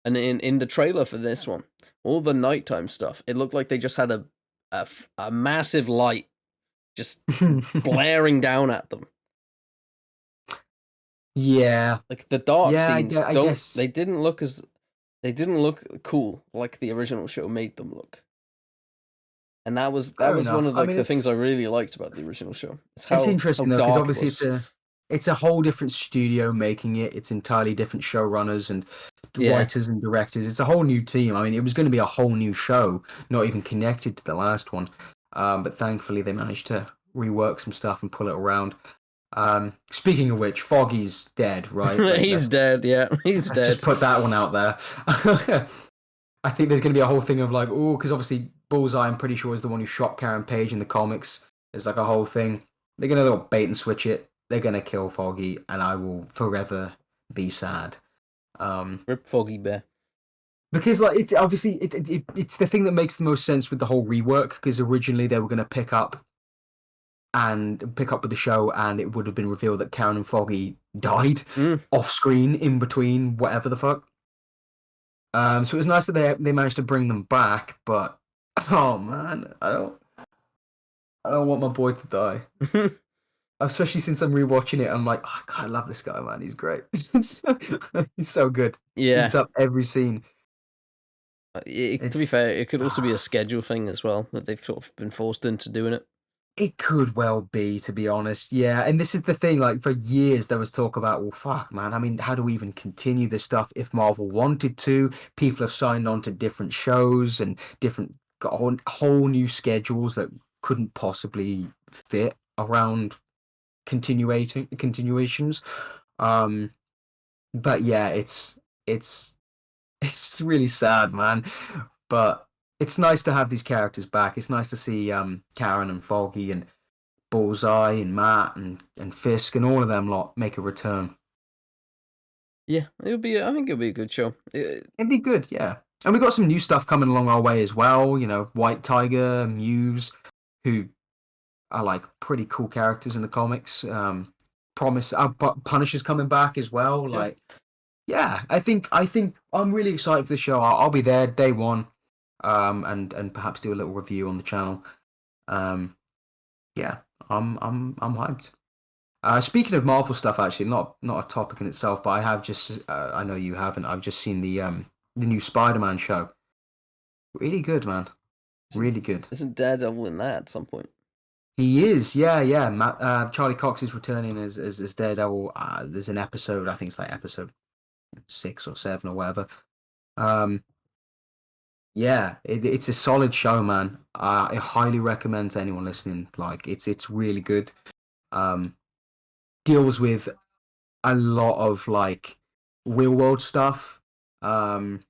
And in the trailer for this one, all the nighttime stuff, it looked like they just had a massive light just blaring down at them. Yeah. Like the dark scenes I guess. they didn't look cool like the original show made them look. And that was Fair one enough. of I like mean, the things I really liked about the original show. it's interesting though because dark obviously it was. it's a whole different studio making it. It's entirely different showrunners and Yeah. writers and directors. It's a whole new team. I mean, it was going to be a whole new show, not even connected to the last one. But thankfully, they managed to rework some stuff and pull it around. Speaking of which, Foggy's dead, right? Like, He's dead. Yeah, he's let's dead. just put that one out there. I think there's going to be a whole thing of like, oh, because obviously Bullseye, I'm pretty sure, is the one who shot Karen Page in the comics. There's like a whole thing. They're going to little bait and switch it. They're going to kill Foggy, and I will forever be sad. Rip Foggy Bear. Because like it obviously it's the thing that makes the most sense with the whole rework. Because originally they were going to pick up with the show, and it would have been revealed that Karen and Foggy died off screen in between whatever the fuck. So it was nice that they managed to bring them back, but oh man, I don't want my boy to die. Especially since I'm rewatching it, I'm like, oh, God, I love this guy, man. He's great. He's so good. Yeah. Eats up every scene. To be fair, it could also be a schedule thing as well that they've sort of been forced into doing it. It could well be, to be honest. Yeah, and this is the thing. Like for years, there was talk about, well, fuck, man. I mean, how do we even continue this stuff if Marvel wanted to? People have signed on to different shows and got whole new schedules that couldn't possibly fit around continuations. But yeah, it's really sad, man. But it's nice to have these characters back. It's nice to see Karen and Foggy and Bullseye and Matt and Fisk and all of them lot make a return. Yeah, I think it'll be a good show. It'd be good, yeah. And we got some new stuff coming along our way as well. You know, White Tiger, Muse, who are like pretty cool characters in the comics. Punisher's coming back as well. Yeah. Like, yeah, I think I'm really excited for the show. I'll be there day one, and perhaps do a little review on the channel. Yeah, I'm hyped. Speaking of Marvel stuff, actually, not a topic in itself, but I have just I know you haven't. I've just seen the new Spider-Man show. Really good, man. Really good. Isn't Daredevil in that at some point? He is, yeah. Charlie Cox is returning as Daredevil. There's an episode, I think it's like episode 6 or 7 or whatever. Yeah, it's a solid show, man. I highly recommend to anyone listening. Like, it's really good. Um, Deals with a lot of like real world stuff. Um,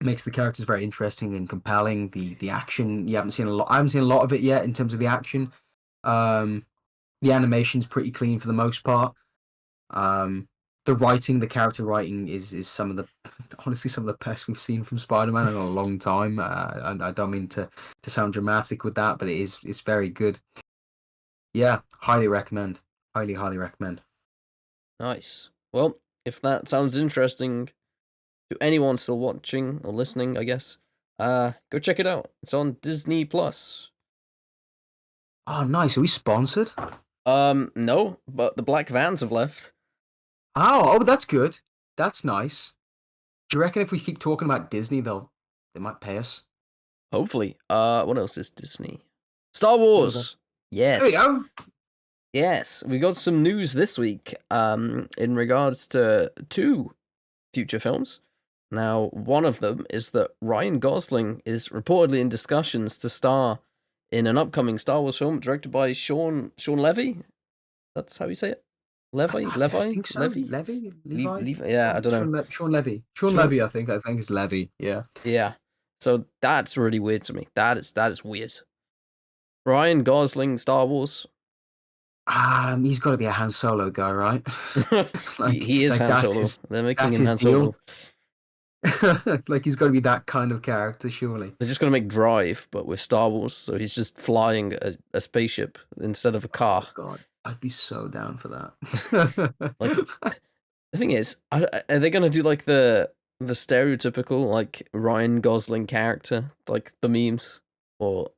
Makes the characters very interesting and compelling. The action, you haven't seen a lot. I haven't seen a lot of it yet in terms of the action. Um, the animation's pretty clean for the most part. Um, the writing, the character writing is some of the honestly some of the best we've seen from Spider-Man in a long time. And I don't mean to sound dramatic with that, but it's very good. Yeah, highly recommend. Highly recommend. Nice. Well, if that sounds interesting to anyone still watching or listening, I guess, go check it out. It's on Disney Plus. Oh, nice. Are we sponsored? No, but the black vans have left. Oh, that's good. That's nice. Do you reckon if we keep talking about Disney, they might pay us? Hopefully. What else is Disney? Star What was that? Wars. There we Yes. go. Yes, we got some news this week in regards to 2 future films. Now, one of them is that Ryan Gosling is reportedly in discussions to star in an upcoming Star Wars film directed by Sean Levy. That's how you say it? Levi? I think so. Levy? Levi? Yeah, I don't know. Sean Levy. Sean Sean- Levy, I think. I think it's Levy. Yeah. Yeah. So that's really weird to me. That is weird. Ryan Gosling, Star Wars. He's got to be a Han Solo guy, right? He is Han that's Solo. They're making that's him his Han Solo. Like he's got to be that kind of character, surely. They're just gonna make Drive, but with Star Wars. So he's just flying a spaceship instead of a car. Oh, God, I'd be so down for that. Like, the thing is, are they gonna do like the stereotypical like Ryan Gosling character, like the memes, or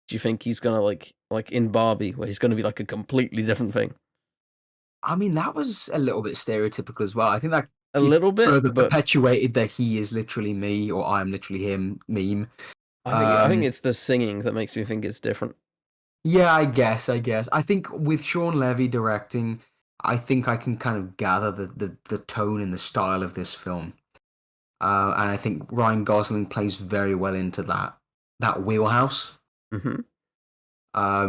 do you think he's gonna like in Barbie, where he's gonna be like a completely different thing? I mean, that was a little bit stereotypical as well. I think that A little bit, further but perpetuated the "he is literally me" or "I am literally him" meme. I think it's the singing that makes me think it's different. Yeah, I guess. I think with Sean Levy directing, I think I can kind of gather the tone and the style of this film. And I think Ryan Gosling plays very well into that wheelhouse. Mm-hmm. I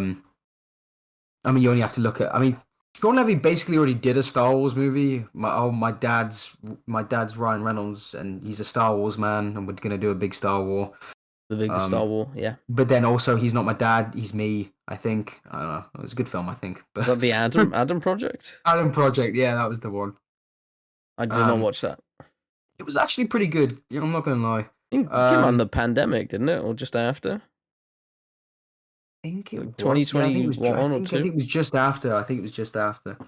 mean, you only have to look at. I mean, Sean Levy basically already did a Star Wars movie. My dad's Ryan Reynolds, and he's a Star Wars man, and we're gonna do a big Star War. The big Star Wars, yeah. But then also, he's not my dad. He's me. I think. I don't know. It was a good film, I think. But Was that the Adam Project? Adam Project, yeah, that was the one. I did not watch that. It was actually pretty good. Yeah, I'm not gonna lie. It came on the pandemic, didn't it, or just after? I think it was 2021 I think it was, or I think it was just after. I think it was just after.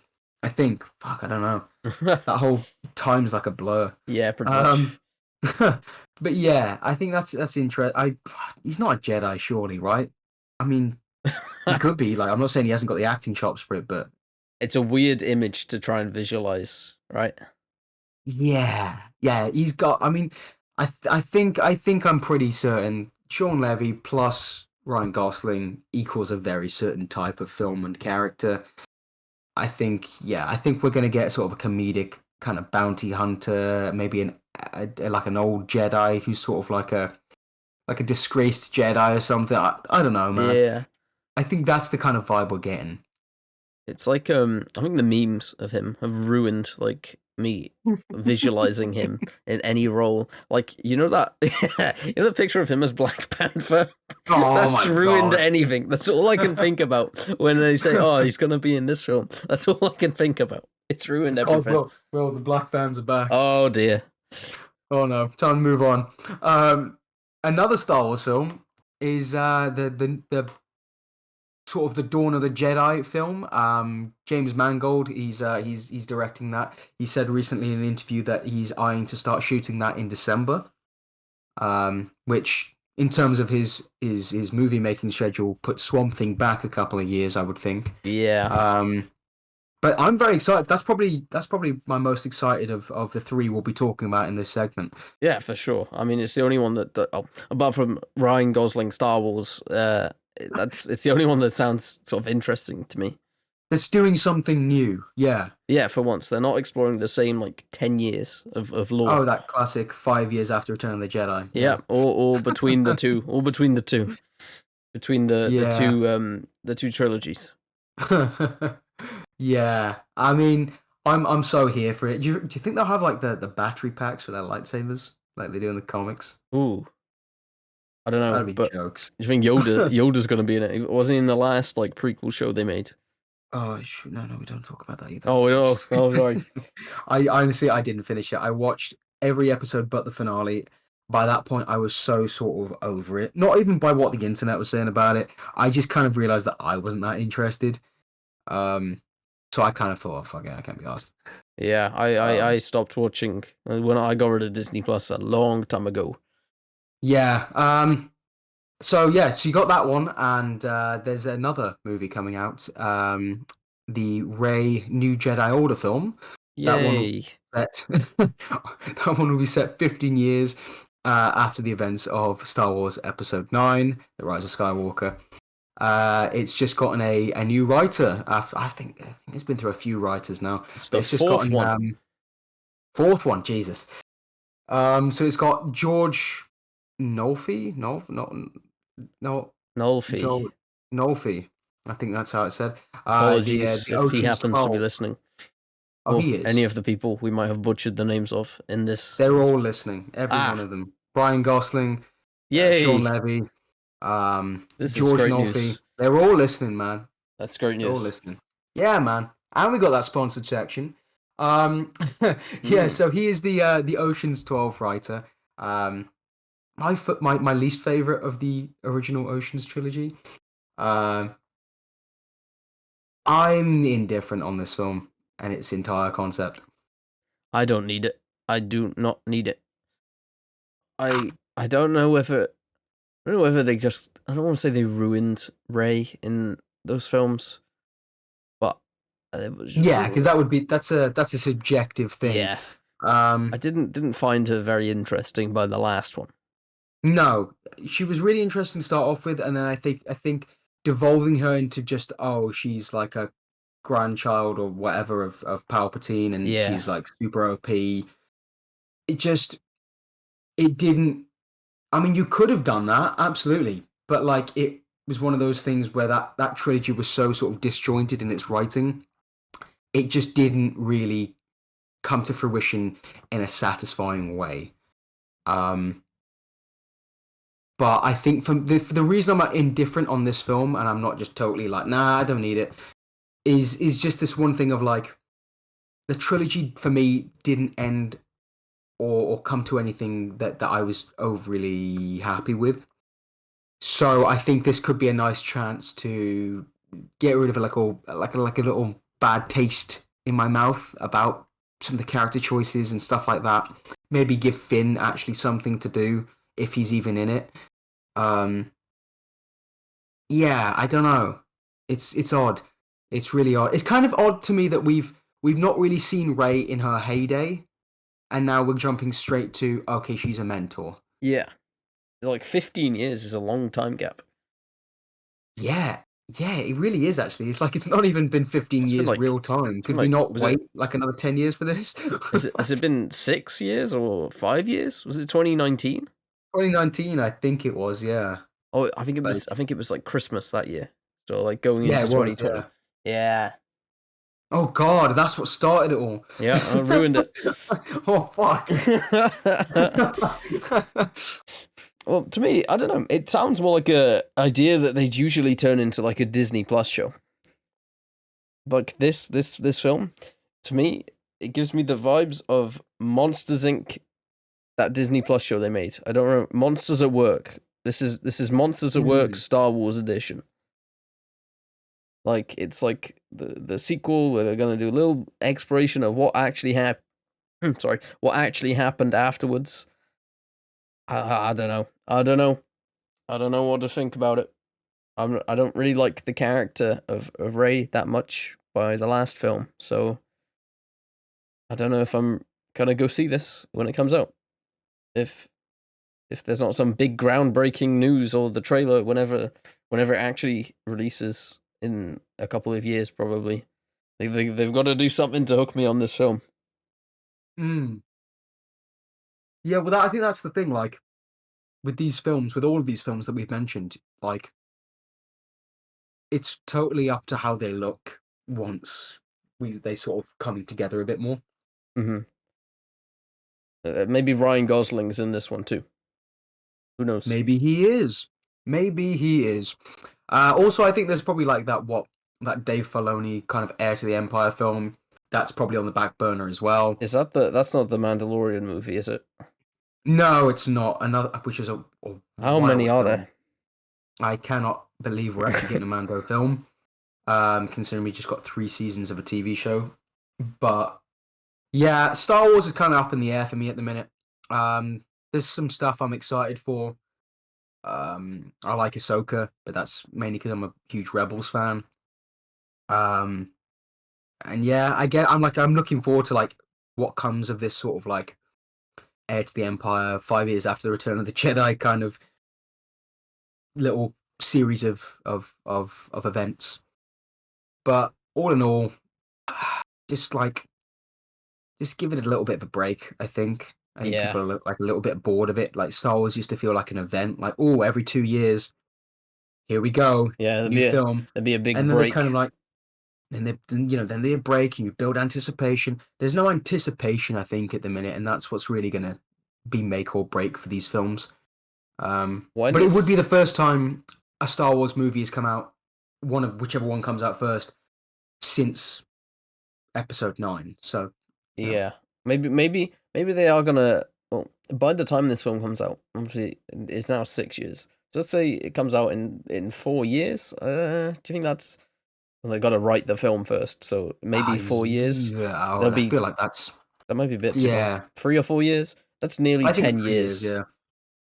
I think. Fuck, I don't know. That whole time's like a blur. Yeah, pretty much. But yeah, I think that's interesting. He's not a Jedi, surely, right? I mean, he could be. Like, I'm not saying he hasn't got the acting chops for it, but it's a weird image to try and visualize, right? yeah, he's got. I mean, I think I'm pretty certain Sean Levy plus Ryan Gosling equals a very certain type of film and character. I think we're gonna get sort of a comedic kind of bounty hunter, maybe like an old Jedi who's sort of like a disgraced Jedi or something. I don't know, man. Yeah. I think that's the kind of vibe we're getting. It's like I think the memes of him have ruined like me visualizing him in any role. Like, you know that the picture of him as Black Panther? Oh, That's my ruined God. anything. That's all I can think about when they say, "Oh, he's gonna be in this film." That's all I can think about. It's ruined everything. Oh, well, the black fans are back. Oh dear. Oh no, time to move on. Another Star Wars film is the sort of the Dawn of the Jedi film. James Mangold, he's directing that. He said recently in an interview that he's eyeing to start shooting that in December. Which in terms of his movie making schedule puts Swamp Thing back a couple of years, I would think. Yeah. But I'm very excited. That's probably my most excited of the three we'll be talking about in this segment. Yeah, for sure. I mean, it's the only one that apart from Ryan Gosling Star Wars, it's the only one that sounds sort of interesting to me. That's doing something new. Yeah. Yeah, for once they're not exploring the same like 10 years of lore. Oh, that classic 5 years after Return of the Jedi. Yeah, or between the two, between Yeah. the two trilogies. Yeah. I mean, I'm so here for it. Do you think they'll have like the battery packs for their lightsabers like they do in the comics? Ooh, I don't know, That'd be but jokes. you think Yoda's gonna be in it? Wasn't he in the last like prequel show they made? Oh, no, we don't talk about that either. Oh no, oh sorry. I honestly I didn't finish it. I watched every episode but the finale. By that point, I was so sort of over it. Not even by what the internet was saying about it. I just kind of realized that I wasn't that interested. So I kind of thought, oh, fuck it, I can't be asked. Yeah, I stopped watching when I got rid of Disney Plus a long time ago. Yeah. So you got that one, and there's another movie coming out. The Rey New Jedi Order film. Yay! That one will be set 15 years after the events of Star Wars Episode 9, The Rise of Skywalker. It's just gotten a new writer. I think it's been through a few writers now. It's the just fourth gotten one. Fourth one, Jesus. So it's got George Nolfi, Nolfi. Nolfi. I think that's how it's said. Apologies The if he Ocean's happens to be 12. listening. Oh, Or he is. any of the people we might have butchered the names of in this. They're all listening. Every one of them. Brian Gosling, Yay! Sean Levy, This George is great Nolfi. news. They're all listening, man. That's great They're all news. listening. Yeah, man. And we got that sponsored section. So he is the Ocean's 12 writer. My least favorite of the original Ocean's trilogy. I'm indifferent on this film and its entire concept. I don't need it. I do not need it. I don't know whether they just, I don't want to say they ruined Rey in those films, but it was just, because that's a subjective thing. Yeah. I I didn't find her very interesting by the last one. No, she was really interesting to start off with, and then I think devolving her into just she's like a grandchild or whatever of Palpatine, and Yeah. she's like super OP. It didn't. I mean, you could have done that, absolutely, but like it was one of those things where that trilogy was so sort of disjointed in its writing, it just didn't really come to fruition in a satisfying way. But I think for the reason I'm indifferent on this film, and I'm not just totally like, nah, I don't need it, is just this one thing of like, the trilogy for me didn't end or come to anything that I was overly happy with. So I think this could be a nice chance to get rid of like a little bad taste in my mouth about some of the character choices and stuff like that. Maybe give Finn actually something to do if he's even in it. Yeah, I don't know. It's odd. It's really odd. It's kind of odd to me that we've not really seen Rey in her heyday, and now we're jumping straight to okay, she's a mentor. Yeah. Like 15 years is a long time gap. Yeah, it really is actually. It's like it's not even been 15 years like, real time. Could we not wait like another 10 years for this? Has it been 6 years or 5 years? Was it 2019? 2019, I think it was, yeah. Oh, I think it was like Christmas that year. So like going into 2020. Yeah. Oh god, that's what started it all. Yeah, I ruined it. Oh fuck. Well, to me, I don't know. It sounds more like a idea that they'd usually turn into like a Disney Plus show. Like this film, to me, it gives me the vibes of Monsters Inc. That Disney Plus show they made. I don't know. Monsters at Work. This is Monsters at Work Star Wars edition. Like it's like the sequel where they're gonna do a little exploration of what actually happened. What actually happened afterwards. I don't know. I don't know what to think about it. I don't really like the character of Rey that much by the last film, so I don't know if I'm gonna go see this when it comes out. If there's not some big groundbreaking news or the trailer whenever it actually releases in a couple of years probably. They've got to do something to hook me on this film. Mm. Yeah, well, I think that's the thing. Like with these films, with all of these films that we've mentioned, like it's totally up to how they look once they sort of coming together a bit more. Hmm. Maybe Ryan Gosling's in this one too. Who knows? Maybe he is. Maybe he is. Also, I think there's probably like that Dave Filoni kind of Heir to the Empire film. That's probably on the back burner as well. Is that's not the Mandalorian movie, is it? No, it's not. Another, which is a How many wild are film. there? I cannot believe we're actually getting a Mando film. Considering we just got 3 seasons of a TV show. But yeah, Star Wars is kind of up in the air for me at the minute. There's some stuff I'm excited for. I like Ahsoka, but that's mainly because I'm a huge Rebels fan. And yeah, I'm looking forward to like what comes of this sort of like Heir to the Empire 5 years after the Return of the Jedi kind of little series of events. But all in all, just give it a little bit of a break, I think. I think Yeah, people are like a little bit bored of it. Like Star Wars used to feel like an event, like, oh, every 2 years, here we go, yeah. new film. There'd be a big And then they kind of break. like, then they break and you build anticipation. There's no anticipation, I think, at the minute, and that's what's really gonna be make or break for these films. When But it would be is the first time a Star Wars movie has come out, whichever one comes out first, since Episode 9. So, you know. yeah. Maybe they are gonna. Well, by the time this film comes out, obviously it's now 6 years. So let's say it comes out in 4 years. Do you think that's? Well, they got to write the film first, so maybe 4 years. Yeah, There'll I be feel like that's that might be a bit too long. yeah. 3 or 4 years. That's nearly I think 10 3 years. years.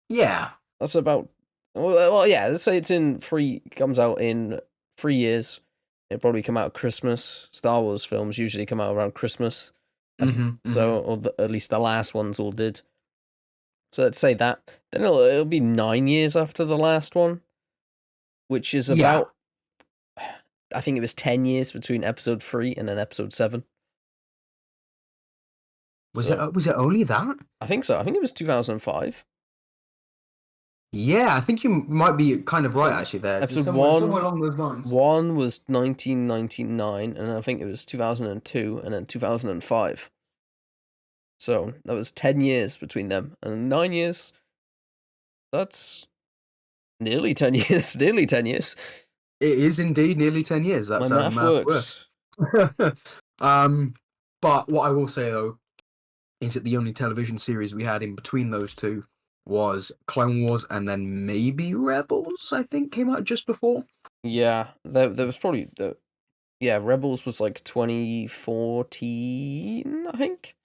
Yeah, yeah, That's about. Well, yeah. Let's say it's in three. Comes out in 3 years. It'll probably come out at Christmas. Star Wars films usually come out around Christmas. mm-hmm. Or at least the last ones all did. So let's say that. Then it'll be 9 years after the last one, which is Yeah. about. I think it was 10 years between episode 3 and then episode 7. Was So it only that? I think so. I think it was 2005. Yeah, I think you might be kind of right actually there. Episode Somewhere along those lines. 1 was 1999, and I think it was 2002, and then 2005. So that was 10 years between them, and 9 years. That's nearly 10 years. Nearly 10 years. It is indeed nearly 10 years. That's My how math math works. But what I will say though is that the only television series we had in between those two was Clone Wars, and then maybe Rebels, I think, came out just before. Yeah, there was probably yeah, Rebels was like 2014, I think.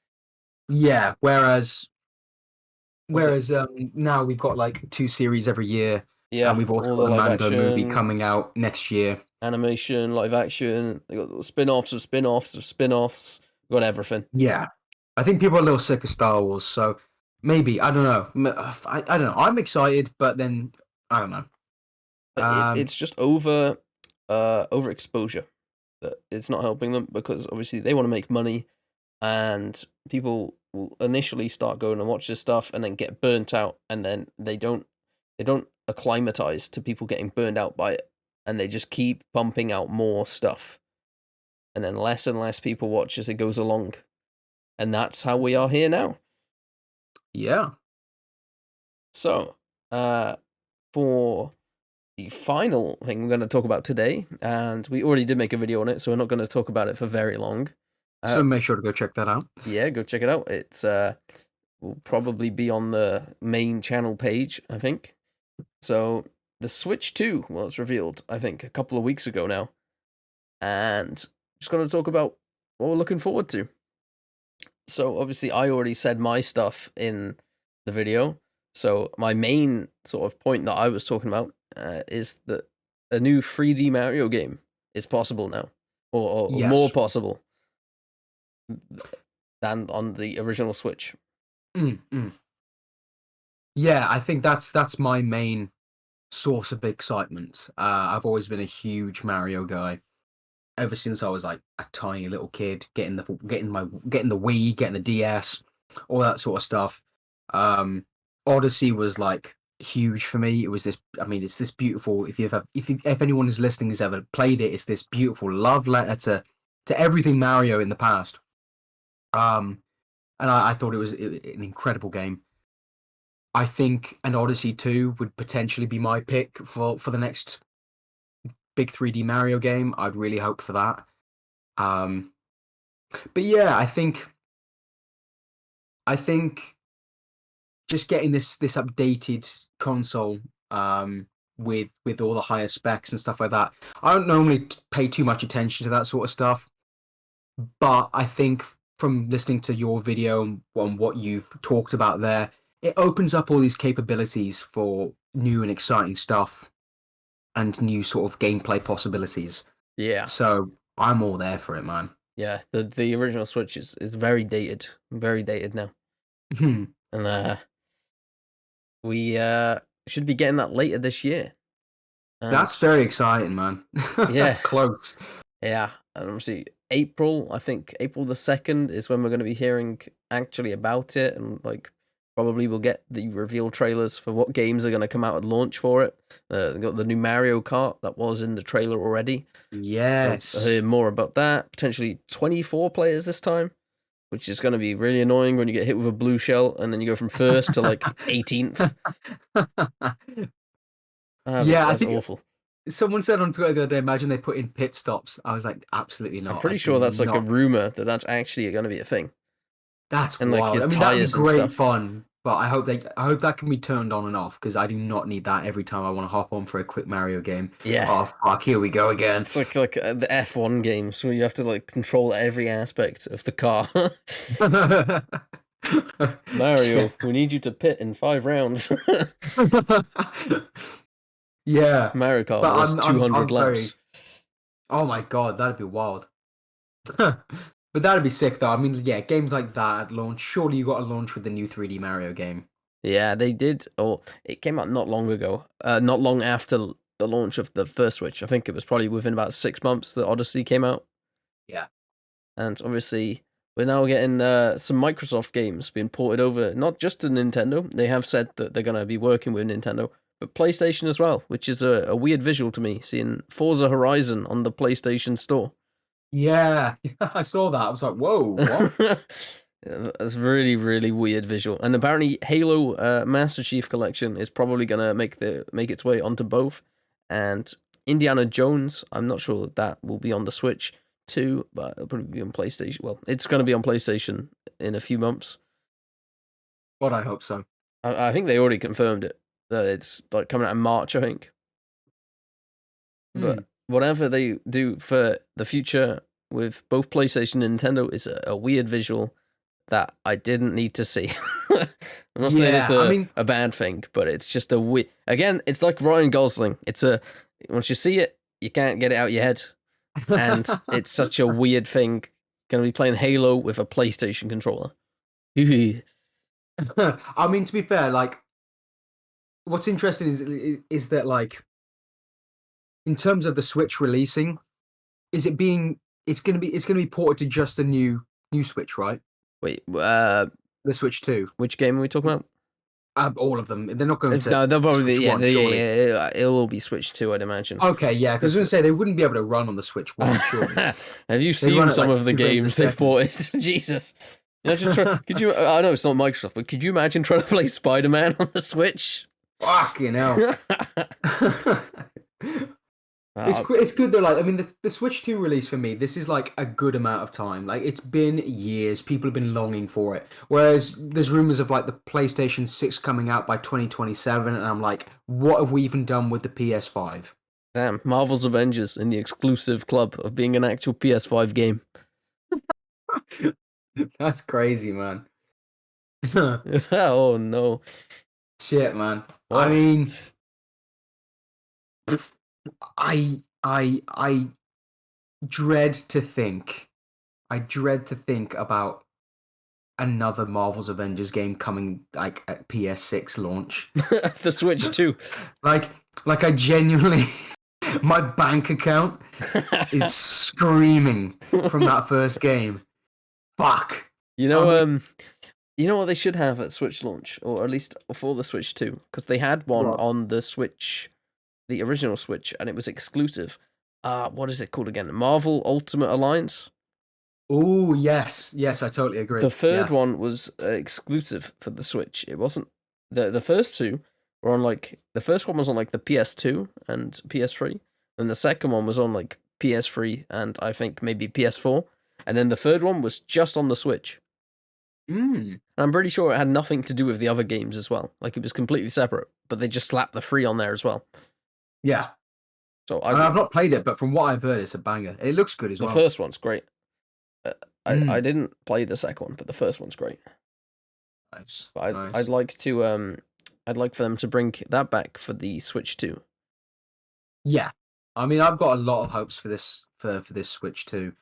Yeah, whereas Was it? now we've got like 2 series every year, Yeah, and we've also all got the the live Mando movie action, coming out next year. animation, live action. They got the spin-offs of spin-offs of spin-offs. Got everything. Yeah, I think people are a little sick of Star Wars, so maybe I don't know. I don't know. I'm excited, but then I don't know. It's just overexposure that it's not helping them, because obviously they want to make money, and people will initially start going and watch this stuff and then get burnt out, and then they don't acclimatize to people getting burned out by it, and they just keep pumping out more stuff, and then less and less people watch as it goes along, and that's how we are here now. Yeah. So, for the final thing we're going to talk about today, and we already did make a video on it, so we're not going to talk about it for very long. So make sure to go check that out. Yeah, go check it out. It's will probably be on the main channel page, I think. So the Switch 2 was revealed, I think, a couple of weeks ago now, and just going to talk about what we're looking forward to. So obviously, I already said my stuff in the video. So my main sort of point that I was talking about is that a new 3D Mario game is possible now, or Yes. more possible than on the original Switch. Yeah, I think that's my main source of excitement. I've always been a huge Mario guy. ever since I was like a tiny little kid, getting the Wii, getting the DS, all that sort of stuff. Odyssey was like huge for me. It was this. I mean, it's this beautiful. If anyone is listening has ever played it, it's this beautiful love letter to everything Mario in the past. And I thought it was an incredible game. I think an Odyssey 2 would potentially be my pick for the next big 3D Mario game. I'd really hope for that. But yeah, I think just getting this updated console with all the higher specs and stuff like that. I don't normally pay too much attention to that sort of stuff, but I think from listening to your video and what you've talked about there, it opens up all these capabilities for new and exciting stuff and new sort of gameplay possibilities. Yeah. So I'm all there for it, man. Yeah, the original Switch is very dated now. And we should be getting that later this year. That's very exciting, man. That's Yeah. close. Yeah, and obviously April, I think April the 2nd is when we're going to be hearing actually about it, and like probably we'll get the reveal trailers for what games are going to come out at launch for it. Got the new Mario Kart that was in the trailer already. Yes. I'll hear more about that. Potentially 24 players this time, which is going to be really annoying when you get hit with a blue shell and then you go from first to like 18th. Yeah, that's awful. Someone said on Twitter the other day, imagine they put in pit stops. I was like, absolutely not. I'm pretty sure that's like a rumor that's actually going to be a thing. That's and wild. like your I mean, that'd be tires and great stuff. fun, but I hope that can be turned on and off, because I do not need that every time I want to hop on for a quick Mario game. Yeah. Oh fuck, here we go again. It's like the F1 games where you have to like control every aspect of the car. Mario, we need you to pit in 5 rounds. Yeah, Mario Kart was 200 laps. Oh my god, that'd be wild. But that'd be sick, though. I mean, yeah, games like that at launch. Surely you got to launch with the new 3D Mario game. Yeah, they did. Oh, it came out not long ago. Not long after the launch of the first Switch. I think it was probably within about 6 months that Odyssey came out. Yeah. And obviously, we're now getting some Microsoft games being ported over, not just to Nintendo. They have said that they're going to be working with Nintendo, but PlayStation as well, which is a weird visual to me, seeing Forza Horizon on the PlayStation Store. Yeah, I saw that. I was like, whoa, what? That's really, really weird visual. And apparently Halo Master Chief Collection is probably going to make its way onto both. And Indiana Jones, I'm not sure that will be on the Switch too, but it'll probably be on PlayStation. Well, it's going to be on PlayStation in a few months. But I hope so. I think they already confirmed it, that it's like coming out in March, I think. But whatever they do for the future with both PlayStation and Nintendo is a weird visual that I didn't need to see. I'm not saying it's a bad thing, but it's just a weird... Again, it's like Ryan Gosling. Once you see it, you can't get it out your head. And it's such a weird thing. Going to be playing Halo with a PlayStation controller. I mean, to be fair, like, what's interesting is that, like, in terms of the Switch releasing, it's going to be ported to just a new Switch, right? Wait, the Switch 2. Which game are we talking about? All of them. They're not going to. No, they'll probably Switch 1, it'll all be Switch 2, I'd imagine. Okay, yeah, because I was going to say they wouldn't be able to run on the Switch 1, surely. Have you seen some of the games they've ported? Jesus. Could you? I know it's not Microsoft, but could you imagine trying to play Spider-Man on the Switch? Fucking hell. It's good though. Like, I mean, the Switch 2 release for me, this is like a good amount of time. Like, it's been years. People have been longing for it. Whereas there's rumors of like the PlayStation 6 coming out by 2027, and I'm like, what have we even done with the PS5? Damn, Marvel's Avengers in the exclusive club of being an actual PS5 game. That's crazy, man. Oh no. Shit, man. What? I mean, I dread to think. I dread to think about another Marvel's Avengers game coming like at PS6 launch. The Switch 2. Like I genuinely My bank account is screaming from that first game. Fuck. You know, I mean, you know what they should have at Switch launch, or at least for the Switch 2, because they had one What? on the Switch, the original Switch, and it was exclusive. What is it called again? Marvel Ultimate Alliance. Oh, yes. Yes, I totally agree. The third Yeah. one was exclusive for the Switch. It wasn't the first two were on like the first one was on like the PS2 and PS3, and the second one was on like PS3 and I think maybe PS4, and then the third one was just on the Switch. Mm. And I'm pretty sure it had nothing to do with the other games as well. Like it was completely separate, but they just slapped the free on there as well. Yeah. So I've not played it, but from what I've heard, it's a banger. It looks good as the well. first one's great. I Mm. didn't play the second one, but the first one's great. Nice. But Nice. I'd like to I'd like for them to bring that back for the Switch 2. Yeah. I mean, I've got a lot of hopes for this for this Switch too.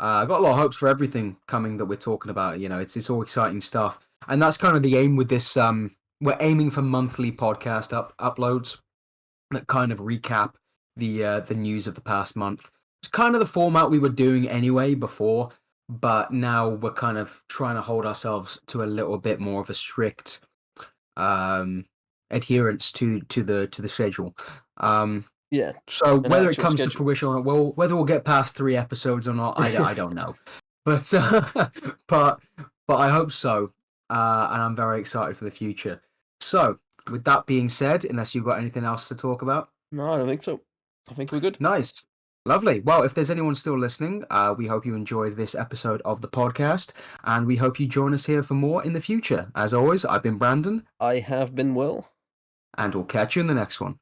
I've got a lot of hopes for everything coming that we're talking about. You know, it's all exciting stuff, and that's kind of the aim with this. We're aiming for monthly podcast uploads that kind of recap the news of the past month. It's kind of the format we were doing anyway before, but now we're kind of trying to hold ourselves to a little bit more of a strict adherence to the schedule. Yeah. So An whether it actual comes to schedule. fruition or not, well, whether we'll get past 3 episodes or not, I don't know. But but I hope so, and I'm very excited for the future. So with that being said, unless you've got anything else to talk about, No, I don't think so. I think we're good. nice, lovely. Well, if there's anyone still listening, we hope you enjoyed this episode of the podcast, and we hope you join us here for more in the future. As always, I've been Brandon, I have been Will. and we'll catch you in the next one.